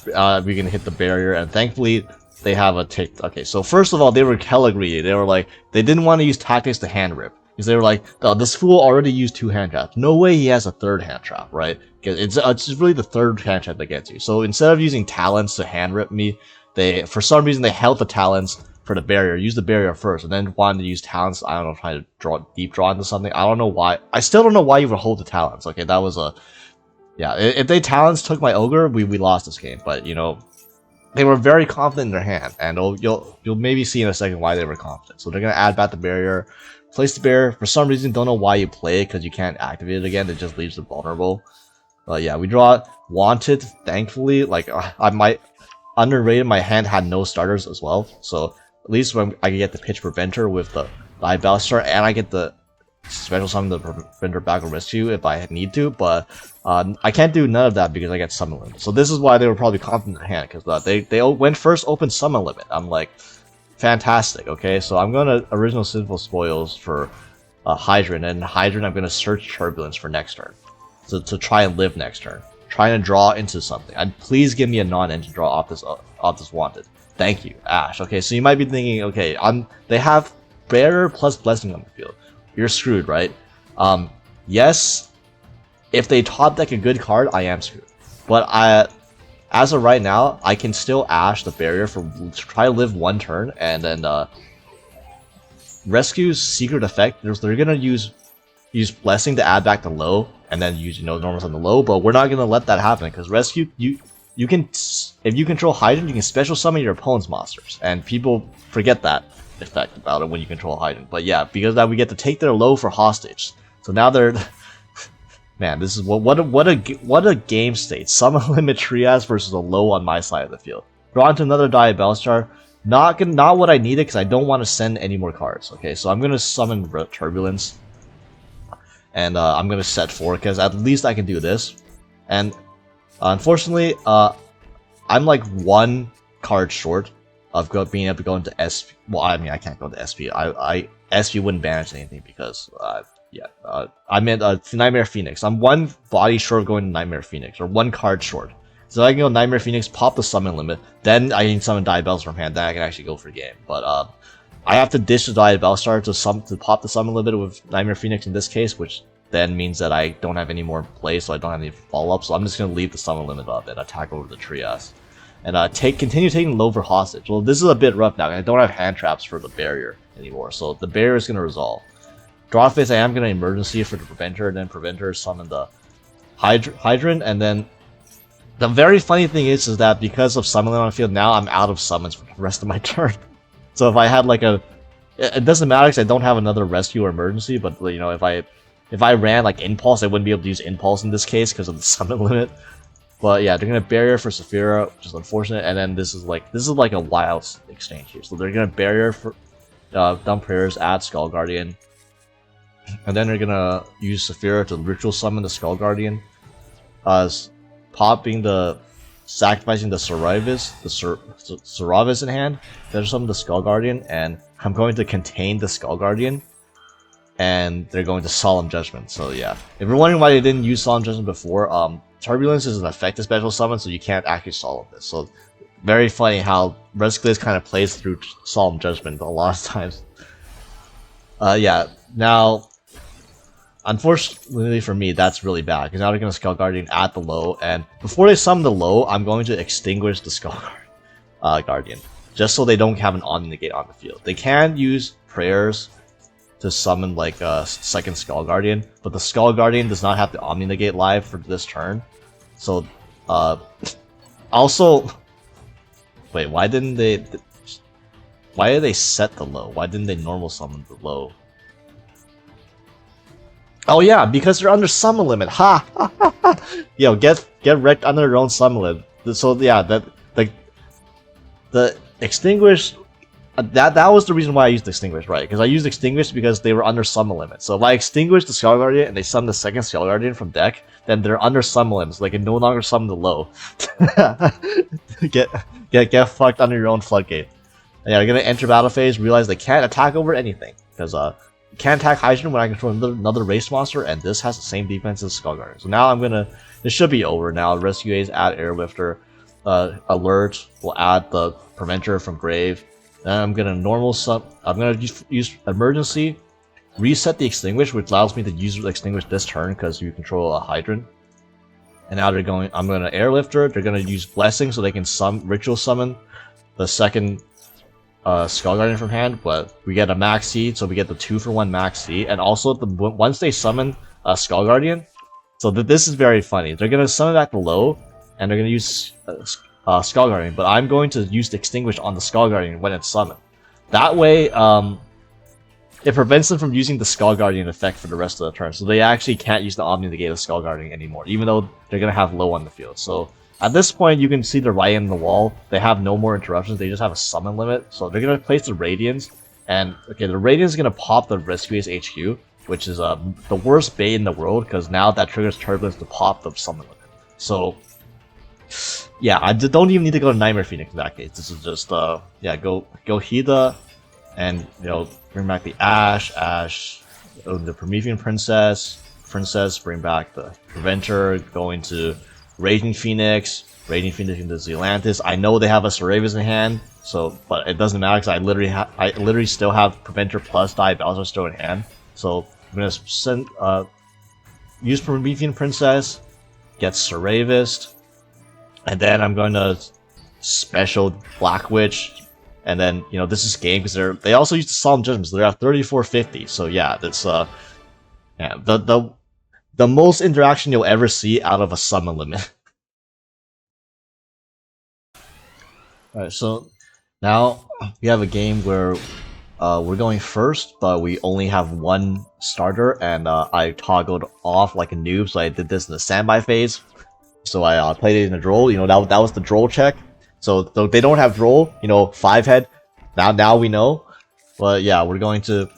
we can hit the barrier, and thankfully they have a tick. Okay, so first of all, they were hella greedy. They were like, they didn't want to use tactics to hand rip. Because they were like, oh, this fool already used 2 hand traps. No way he has a 3rd hand trap, right? Because it's really the 3rd hand trap that gets you. So instead of using talents to hand rip me, for some reason they held the talents for the barrier, use the barrier first, and then wanted to use talents. I don't know, trying to deep draw into something. I don't know why. I still don't know why you would hold the talents. Okay, that was a yeah. If they talents took my ogre, we lost this game. But you know, they were very confident in their hand, and you'll maybe see in a second why they were confident. So they're gonna add back the barrier, place the barrier. For some reason, don't know why you play it because you can't activate it again. It just leaves it vulnerable. But yeah, we draw wanted. Thankfully, like I might underrated. My hand had no starters as well, so. At least when I can get the pitch preventer with the Diabellstar, and I get the special summon the preventer back or rescue if I need to, but I can't do none of that because I get summon limit. So this is why they were probably confident in their hand, because they went first open summon limit. I'm like, fantastic, okay? So I'm going to original Sinful Spoils for Hydrant, and Hydrant I'm going to search Turbulence for next turn. So to try and live next turn. Trying to draw into something. And please give me a non-engine draw off this wanted. Thank you, Ash. Okay, so you might be thinking, okay, they have Barrier plus Blessing on the field. You're screwed, right? Yes, if they top deck a good card, I am screwed. But as of right now, I can still Ash the Barrier to try to live 1 turn, and then Rescue's secret effect. They're gonna use Blessing to add back the low, and then use normals on the low. But we're not gonna let that happen because Rescue you can, if you control Hydrant, you can special summon your opponent's monsters, and people forget that effect about it when you control Hydrant. But yeah, because that we get to take their low for hostage. So now they're, man, this is what a game state. Summon limit Trias versus a low on my side of the field. Draw into another Diabellstar. Not what I needed because I don't want to send any more cards. Okay, so I'm gonna summon Turbulence, and I'm gonna set 4 because at least I can do this. And unfortunately, I'm like 1 card short of being able to go into SP. Well, I mean, I can't go into SP. SP wouldn't banish anything because, I meant Nightmare Phoenix. I'm 1 body short of going to Nightmare Phoenix, or 1 card short. So I can go Nightmare Phoenix, pop the summon limit, then I can summon Diabellstar from hand, then I can actually go for game. But I have to dish the Diabellstar to pop the summon limit with Nightmare Phoenix in this case, which then means that I don't have any more play, so I don't have any follow-up, so I'm just going to leave the summon limit up and attack over the Trias. And continue taking low for hostage. Well, this is a bit rough now, I don't have hand traps for the barrier anymore, so the barrier is going to resolve. Draw phase, I am going to emergency for the Preventer, and then Preventer summon the Hydrant, and then the very funny thing is that because of summon limit on the field, now I'm out of summons for the rest of my turn. So if I had like it doesn't matter because I don't have another rescue or emergency, but if I ran like Impulse, I wouldn't be able to use Impulse in this case because of the summon limit. But yeah, they're gonna Barrier for Saphira, which is unfortunate, and then this is like a wild exchange here. So they're gonna Barrier for Dump Prayers, add Skull Guardian, and then they're gonna use Saphira to Ritual Summon the Skull Guardian, sacrificing the Seravis in hand. Then summon the Skull Guardian, and I'm going to contain the Skull Guardian. And they're going to Solemn Judgment. So yeah, if you're wondering why they didn't use Solemn Judgment before, Turbulence is an effective special summon, so you can't actually Solemn this. So very funny how Rescue kind of plays through Solemn Judgment a lot of times. Yeah, now, unfortunately for me, that's really bad, because now they're going to Skull Guardian at the low, and before they summon the low, I'm going to extinguish the Skull Guardian, just so they don't have an Omni Negate on the field. They can use Prayers to summon like a second Skull Guardian, but the Skull Guardian does not have the Omni Negate live for this turn. So, also, wait, why did they set the low? Why didn't they normal summon the low? Oh yeah, because they're under summon limit. Ha! Yo, get wrecked under their own summon limit. So yeah, the extinguish. That was the reason why I used Extinguish, right? Because I used Extinguish because they were under summon limit. So if I extinguish the Skull Guardian and they summon the second Skull Guardian from deck, then they're under summon limit, so they can no longer summon the low. get fucked under your own floodgate. And yeah, they're gonna enter battle phase, realize they can't attack over anything. Because you can't attack Hydrant when I control another race monster, and this has the same defense as Skull Guardian. So now this should be over now. Rescue A's add Airlifter. Alert will add the Preventer from Grave. Then I'm gonna use Emergency reset the Extinguish, which allows me to use Extinguish this turn because you control a Hydrant. And now they're going. I'm going to Airlifter. They're going to use Blessing so they can Ritual Summon the second Skull Guardian from hand. But we get a Max C, so we get the 2-for-1 Max C. And also, once they summon a Skull Guardian, so this is very funny. They're going to summon back below, and they're going to use Skull Guardian. But I'm going to use the Extinguish on the Skull Guardian when it's summoned. That way, it prevents them from using the Skull Guardian effect for the rest of the turn, so they actually can't use the Omni to negate the Skull Guardian anymore, even though they're going to have low on the field. So at this point, you can see they're right in the wall. They have no more interruptions, they just have a summon limit. So they're going to place the Radiance, and okay, the Radiance is going to pop the Rescue Ace HQ, which is the worst bait in the world, because now that triggers Turbulence to pop the summon limit. So yeah, I don't even need to go to Nightmare Phoenix in that case. This is just yeah, go Hida, and bring back the Ash, the Promethean Princess, bring back the Preventer, go into Raging Phoenix into Zealantis. I know they have a Ceravis in hand, but it doesn't matter because I literally still have Preventer plus Diabolus still in hand. So I'm gonna use Promethean Princess, get Ceravis, and then I'm going to special Black Witch. And then, this is game because they also use the Solemn Judgment, so they're at 3450. So yeah, that's yeah, the most interaction you'll ever see out of a summon limit. Alright, so now we have a game where we're going first, but we only have one starter, and I toggled off like a noob, so I did this in the standby phase. So I played it in a Droll, that was the Droll check. So they don't have Droll, 5-head. Now we know. But yeah, we're going to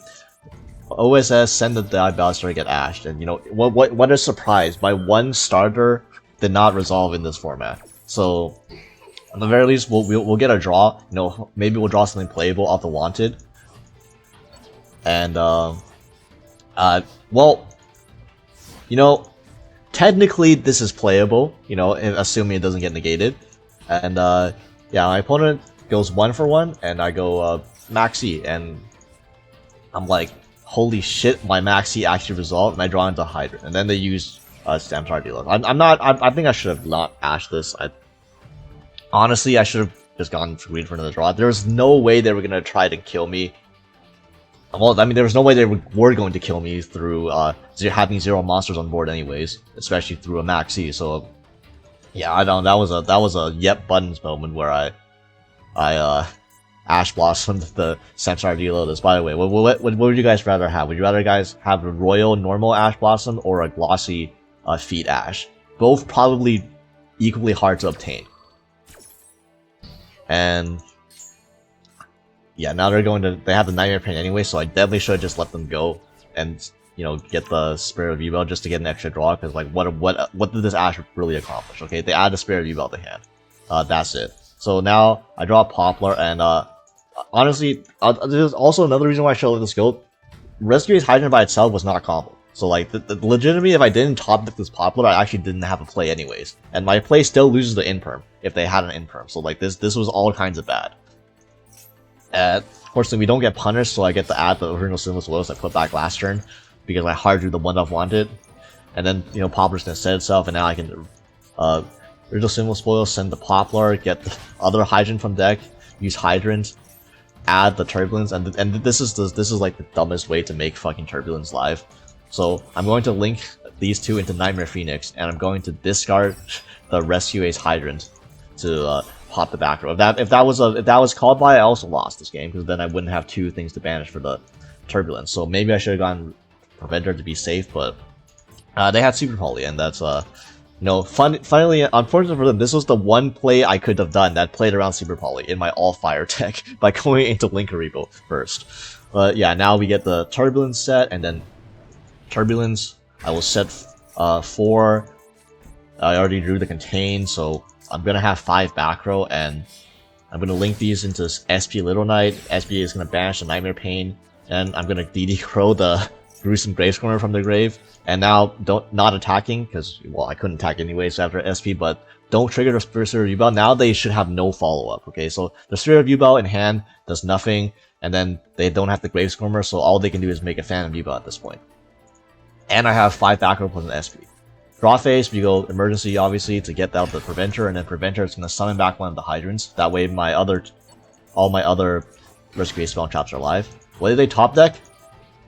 OSS, send the Diabolus to get ashed. And what a surprise. My one starter did not resolve in this format. So at the very least, we'll get a draw. Maybe we'll draw something playable off the Wanted. And well, technically this is playable, assuming it doesn't get negated. And yeah, my opponent goes 1-for-1, and I go Maxi, and I'm like, holy shit, my Maxi actually resolved, and I draw into Hydrant. And then they use Samsara Dealer. I think I should have not ashed this. Honestly, I should have just gone greed for another draw. There was no way they were going to try to kill me. Well, I mean, there was no way they were going to kill me through having 0 monsters on board anyways, especially through a Maxi, so yeah, I don't. That was a yep buttons moment where I Ash Blossomed the Samsara Delotus. By the way, what would you guys rather have? Would you rather guys have a royal normal Ash Blossom or a glossy Feet Ash? Both probably equally hard to obtain. And yeah, now they have the Nightmare Pain anyway, so I definitely should have just let them go and get the Spirit of Yubel just to get an extra draw, because like what did this Ash really accomplish? Okay, they add the Spirit of Yubel to hand. That's it. So now I draw Poplar, and honestly, there's also another reason why I should let this go. Rescue Ace Hydrant by itself was not combo. So like, legitimately, if I didn't top deck this Poplar, I actually didn't have a play anyways. And my play still loses the Imperm if they had an Imperm. So like, this was all kinds of bad. Fortunately, we don't get punished, so I get to add the original Sinless Willows I put back last turn, because I hard drew the one I've wanted. And then, Poplar's gonna set itself, and now I can, original Sinless Spoil, send the Poplar, get the other Hydrant from deck, use Hydrant, add the Turbulence, and this is like the dumbest way to make fucking Turbulence live. So I'm going to link these two into Nightmare Phoenix, and I'm going to discard the Rescue Ace Hydrant to pop the back row. If that was called by, I also lost this game, because then I wouldn't have two things to banish for the Turbulence. So maybe I should have gone Preventer to be safe, but they had Super Poly, and that's finally, unfortunately for them, this was the one play I could have done that played around Super Poly in my all fire deck by going into Linkaribo first. But yeah, now we get the Turbulence set, and then Turbulence I will set 4. I already drew the Contain, so I'm gonna have 5 back row, and I'm gonna link these into SP Little Knight. SP is gonna banish the Nightmare Pain, and I'm gonna DD Crow the Gruesome Gravescorner from the grave. And now not attacking, because well, I couldn't attack anyways after SP, but don't trigger the Spirit of Yubel. Now they should have no follow-up. Okay, so the Spirit of Yubel in hand does nothing. and then they don't have the Grave Squirmer, so all they can do is make a Phantom Yubel at this point. And I have 5 back row plus an SP. Draw phase, we go Emergency, obviously, to get out the Preventer, and then Preventer is going to summon back one of the Hydrants. That way all my other Rescue Spell and Traps are alive. What did they top deck?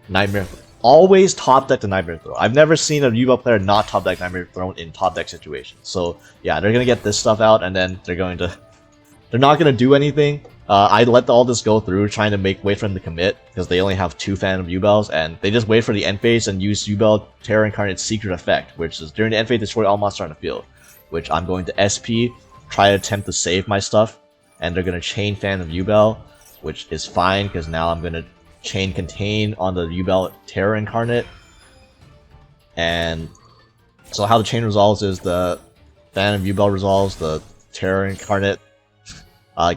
Nightmare. Always top deck the Nightmare Throne. I've never seen a Yubel player not top deck Nightmare Throne in top deck situations. So yeah, they're going to get this stuff out, and then they're not going to do anything. I let all this go through, trying to wait for them to commit, because they only have 2 Phantom Yubels, and they just wait for the end phase and use Yubel Terra Incarnate's Secret Effect, which is during the end phase, destroy all monsters on the field, which I'm going to SP, try to attempt to save my stuff, and they're going to chain Phantom Yubel, which is fine, because now I'm going to chain Contain on the Yubel Terra Incarnate, and so how the chain resolves is the Phantom Yubel resolves, the Terra Incarnate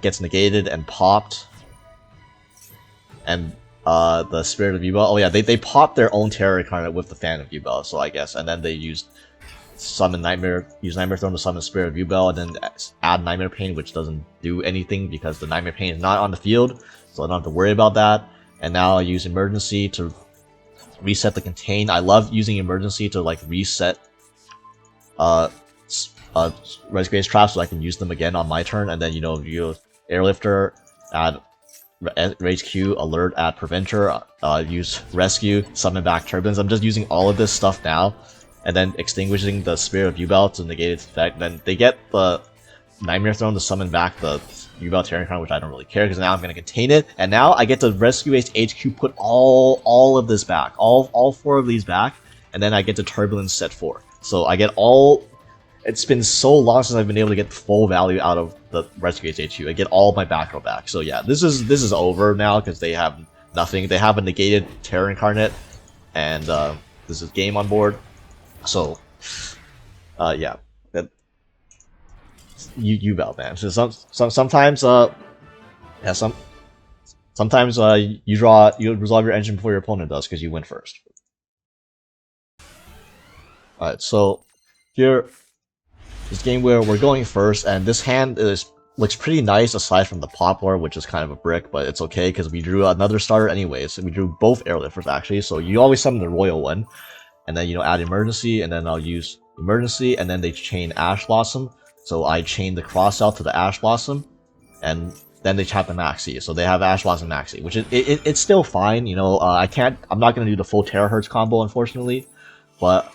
gets negated and popped, and the Spirit of Yubel. Oh yeah, they popped their own Terra Incarnate with the Phantom Yubel, so I guess, and then they use Nightmare Throne to summon Spirit of Yubel, and then add Nightmare Pain, which doesn't do anything because the Nightmare Pain is not on the field, so I don't have to worry about that. And now I use Emergency to reset the Contain. I love using Emergency to like reset Rescue Traps so I can use them again on my turn, and then you Airlifter, add Rage Q, Alert, add Preventer, use Rescue, summon back Turbulence. I'm just using all of this stuff now, and then extinguishing the Spirit of Yubel to negate its effect. Then they get the Nightmare Throne to summon back the Yubel Terra Incarnate, which I don't really care, because now I'm going to contain it, and now I get to Rescue Ace HQ, put all of this back, all 4 of these back, and then I get to Turbulence set 4. So I get all. It's been so long since I've been able to get full value out of the Rescue Ace HQ. I get all my back row back. So yeah, this is over now because they have nothing. They have a negated Terra Incarnate, and this is game on board. So yeah, that Yubel, man. So sometimes yeah, sometimes you resolve your engine before your opponent does because you win first. All right, so here. This game where we're going first, and this hand looks pretty nice aside from the Poplar, which is kind of a brick, but it's okay because we drew another starter anyways. We drew both Airlifters actually, so you always summon the Royal one, and then add Emergency, and then I'll use Emergency, and then they chain Ash Blossom. So I chain the Cross out to the Ash Blossom, and then they tap the Maxi. So they have Ash Blossom Maxi, which is it's still fine. I'm not gonna do the full Terahertz combo unfortunately, but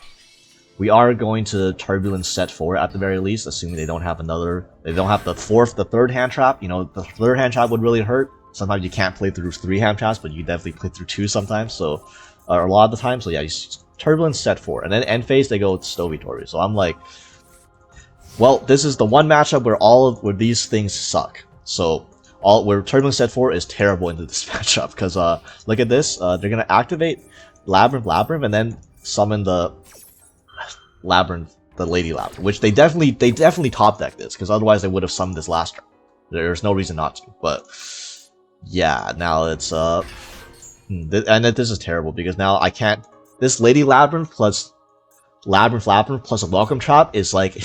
we are going to Turbulence set 4 at the very least, assuming they don't have the third hand trap. The third hand trap would really hurt. Sometimes you can't play through 3 hand traps, but you definitely play through 2 sometimes, so or a lot of the time. So yeah, Turbulence set 4, and then end phase they go Stovitory. So I'm like, well, this is the one matchup where these things suck. So where Turbulence set 4 is terrible into this matchup because look at this. They're gonna activate Labrynth, and then summon the Labrynth, the Lady Labrynth, which they definitely top deck this, because otherwise they would have summoned this last turn. There's no reason not to. But yeah, now it's and this is terrible because now I can't. This Lady Labrynth plus Labrynth plus a Welcome Trap is like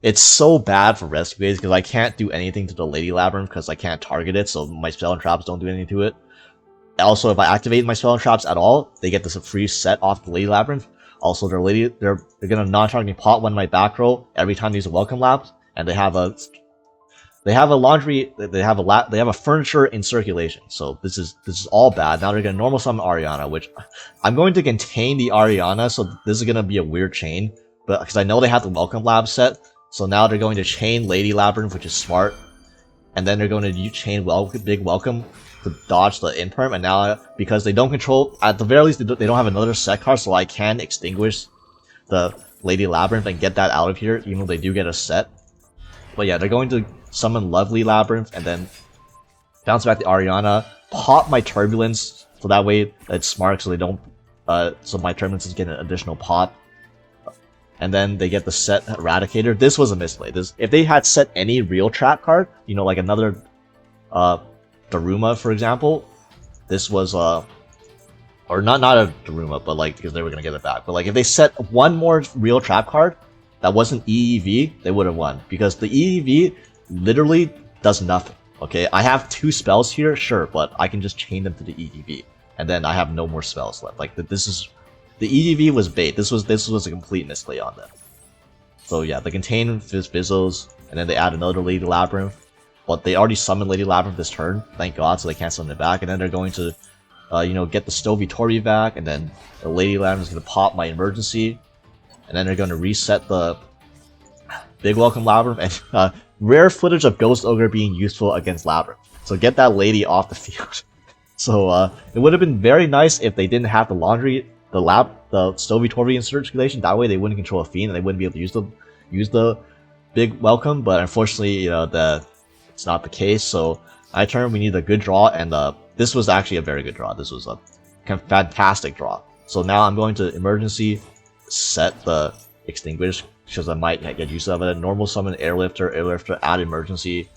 it's so bad for Rescue Ace because I can't do anything to the Lady Labrynth because I can't target it, so my spell and traps don't do anything to it. Also, if I activate my spell and traps at all, they get this free set off the Lady Labrynth. Also, they're gonna non-target pot one of my back row every time they use a Welcome Lab, and they have a furniture in circulation. So this is all bad. Now they're gonna normal summon Ariana, which I'm going to contain the Ariana, so this is gonna be a weird chain, but because I know they have the Welcome Lab set, so now they're going to chain Lady Labrynth, which is smart, and then they're going to chain Big Welcome to dodge the Imperm, and now because they don't control, at the very least they don't have another set card, so I can extinguish the Lady Labrynth and get that out of here, even though they do get a set. But yeah, they're going to summon Lovely Labrynth and then bounce back the Ariana, pop my Turbulence, so that way it's smart, so they don't so my Turbulence is getting an additional pop. And then they get the set Eradicator. This was a misplay. If they had set any real trap card, like another Daruma, for example, this was or not a Daruma, but like because they were gonna get it back. But like if they set one more real trap card that wasn't EEV, they would have won, because the EEV literally does nothing. Okay, I have 2 spells here, sure, but I can just chain them to the EDV, and then I have no more spells left. Like this is the EDV was bait. This was a complete misplay on them. So yeah, the contain fizzles, and then they add another Lady Labrynth, but they already summoned Lady Labrynth this turn, thank God, so they can't summon it back, and then they're going to, you know, get the Stovey Tori back, and then the Lady Labrynth is going to pop my emergency, and then they're going to reset the Big Welcome Labrynth, and rare footage of Ghost Ogre being useful against Labrynth. So get that lady off the field. So it would have been very nice if they didn't have the Stovey Tori in circulation. That way they wouldn't control a Fiend and they wouldn't be able to use the Big Welcome. But unfortunately, you know, it's not the case. So I turn, we need a good draw, and this was actually a very good draw. This was a fantastic draw. So now I'm going to emergency set the Extinguish, because I might get use of it. Normal summon Airlifter, add emergency,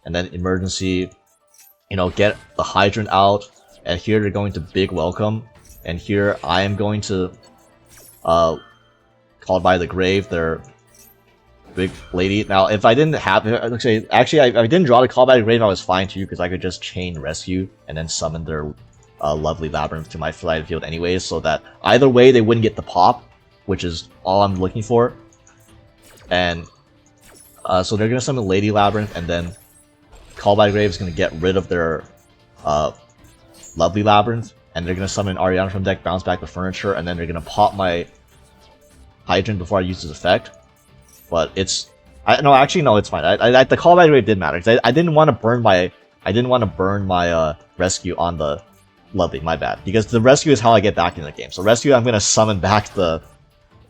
and then emergency, you know, get the Hydrant out, and here they're going to Big Welcome, and here I am going to Called by the Grave, their Big Lady. Now, if I didn't have, let's say, actually, I didn't draw the Called by the Grave, I was fine too, because I could just chain Rescue and then summon their lovely Labrynth to my side of the field anyways, so that either way they wouldn't get the pop, which is all I'm looking for. And so they're going to summon Lady Labrynth, and then Call by Grave is going to get rid of their lovely Labrynth, and they're going to summon Ariana from deck, bounce back the furniture, and then they're going to pop my Hydrant before I use this effect. But it's... no, actually, no, it's fine. The Call by Grave did matter, because I didn't want to burn my Rescue on the lovely, my bad. Because the Rescue is how I get back in the game. So Rescue, I'm going to summon back the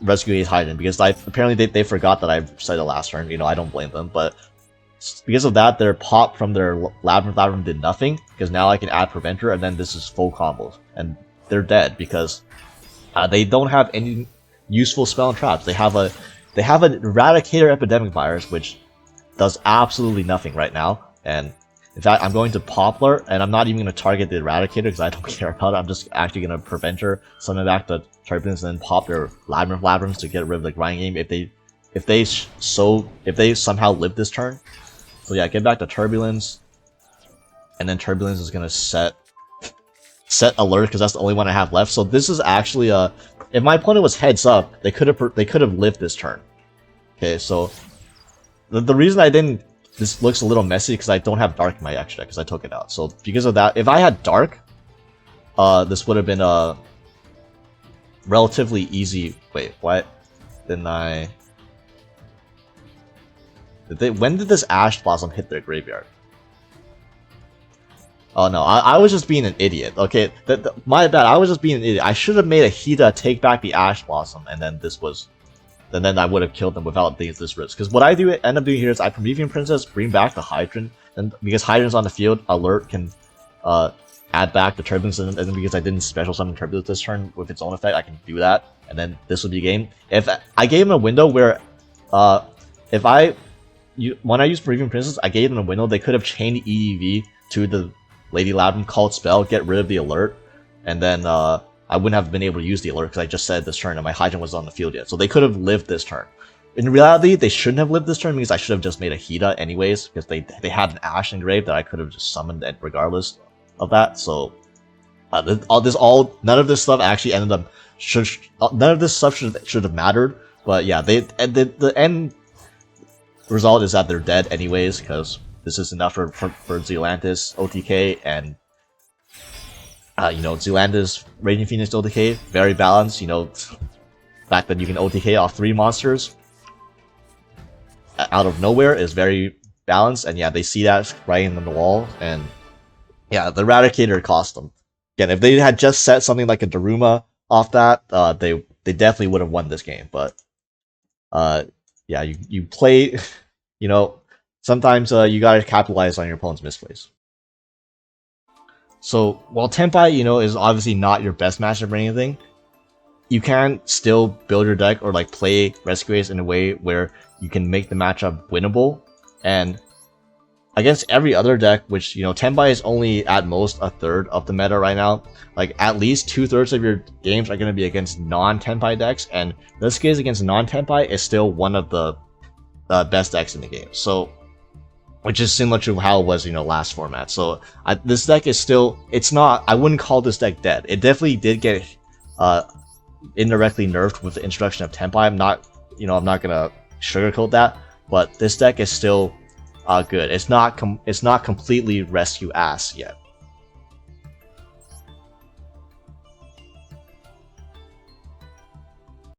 Rescue Ace Hydrant, because apparently they forgot that I said it last turn. You know, I don't blame them, but because of that, their pop from their Labrynth did nothing, because now I can add Preventer, and then this is full combos, and they're dead because they don't have any useful spell and traps. They have an Eradicator Epidemic Virus, which does absolutely nothing right now, and in fact, I'm going to Poplar, and I'm not even going to target the Eradicator because I don't care about it. I'm just actually going to Preventer, summon back the Turbulence, and then pop their Labrynth to get rid of the grind game if they somehow live this turn. So yeah, get back to Turbulence, and then Turbulence is going to set Alert, because that's the only one I have left. So this is actually if my opponent was heads up, they could have lived this turn. Okay, so the reason I didn't. This looks a little messy because I don't have Dark in my extra deck because I took it out. So because of that, if I had Dark, this would have been a relatively easy. Wait, what? Didn't I? When did this Ash Blossom hit their graveyard? Oh no, I was just being an idiot. Okay, my bad. I was just being an idiot. I should have made a Hida take back the Ash Blossom, and then this was. And then I would have killed them without this risk. Because what I end up doing here is I Promethean Princess, bring back the Hydrant, and because Hydrant's on the field, Alert can add back the Turbulence, and then because I didn't special summon Turbulence this turn with its own effect, I can do that, and then this would be game. If I gave him a window where, when I used Promethean Princess, I gave them a window, they could have chained EDV to the Lady Labrynth, called spell, get rid of the Alert, and then I wouldn't have been able to use the Alert because I just said this turn and my Hydrant was on the field yet. So they could have lived this turn. In reality, they shouldn't have lived this turn because I should have just made a Hida anyways, because they had an Ash engraved that I could have just summoned it regardless of that. So none of this stuff actually ended up none of this stuff should have mattered. But yeah, the end result is that they're dead anyways, because this is enough for Zealantis OTK, and you know, Zealantis, Raging Phoenix OTK, very balanced. You know, the fact that you can OTK off 3 monsters out of nowhere is very balanced, and yeah, they see that writing on the wall, and yeah, the Eradicator cost them. Again, if they had just set something like a Daruma off that, they definitely would have won this game, but yeah, you play, you know, sometimes you gotta capitalize on your opponent's misplays. So, while Tenpai, you know, is obviously not your best matchup or anything, you can still build your deck or like play Rescue Ace in a way where you can make the matchup winnable. And against every other deck, which, you know, Tenpai is only at most a third of the meta right now, like at least 2/3 of your games are going to be against non-Tenpai decks, and this case against non-Tenpai is still one of the best decks in the game. So which is similar to how it was, last format. So this deck is still, it's not, I wouldn't call this deck dead. It definitely did get indirectly nerfed with the introduction of Tenpai. I'm not gonna sugarcoat that, but this deck is still good. It's not completely rescue ass yet.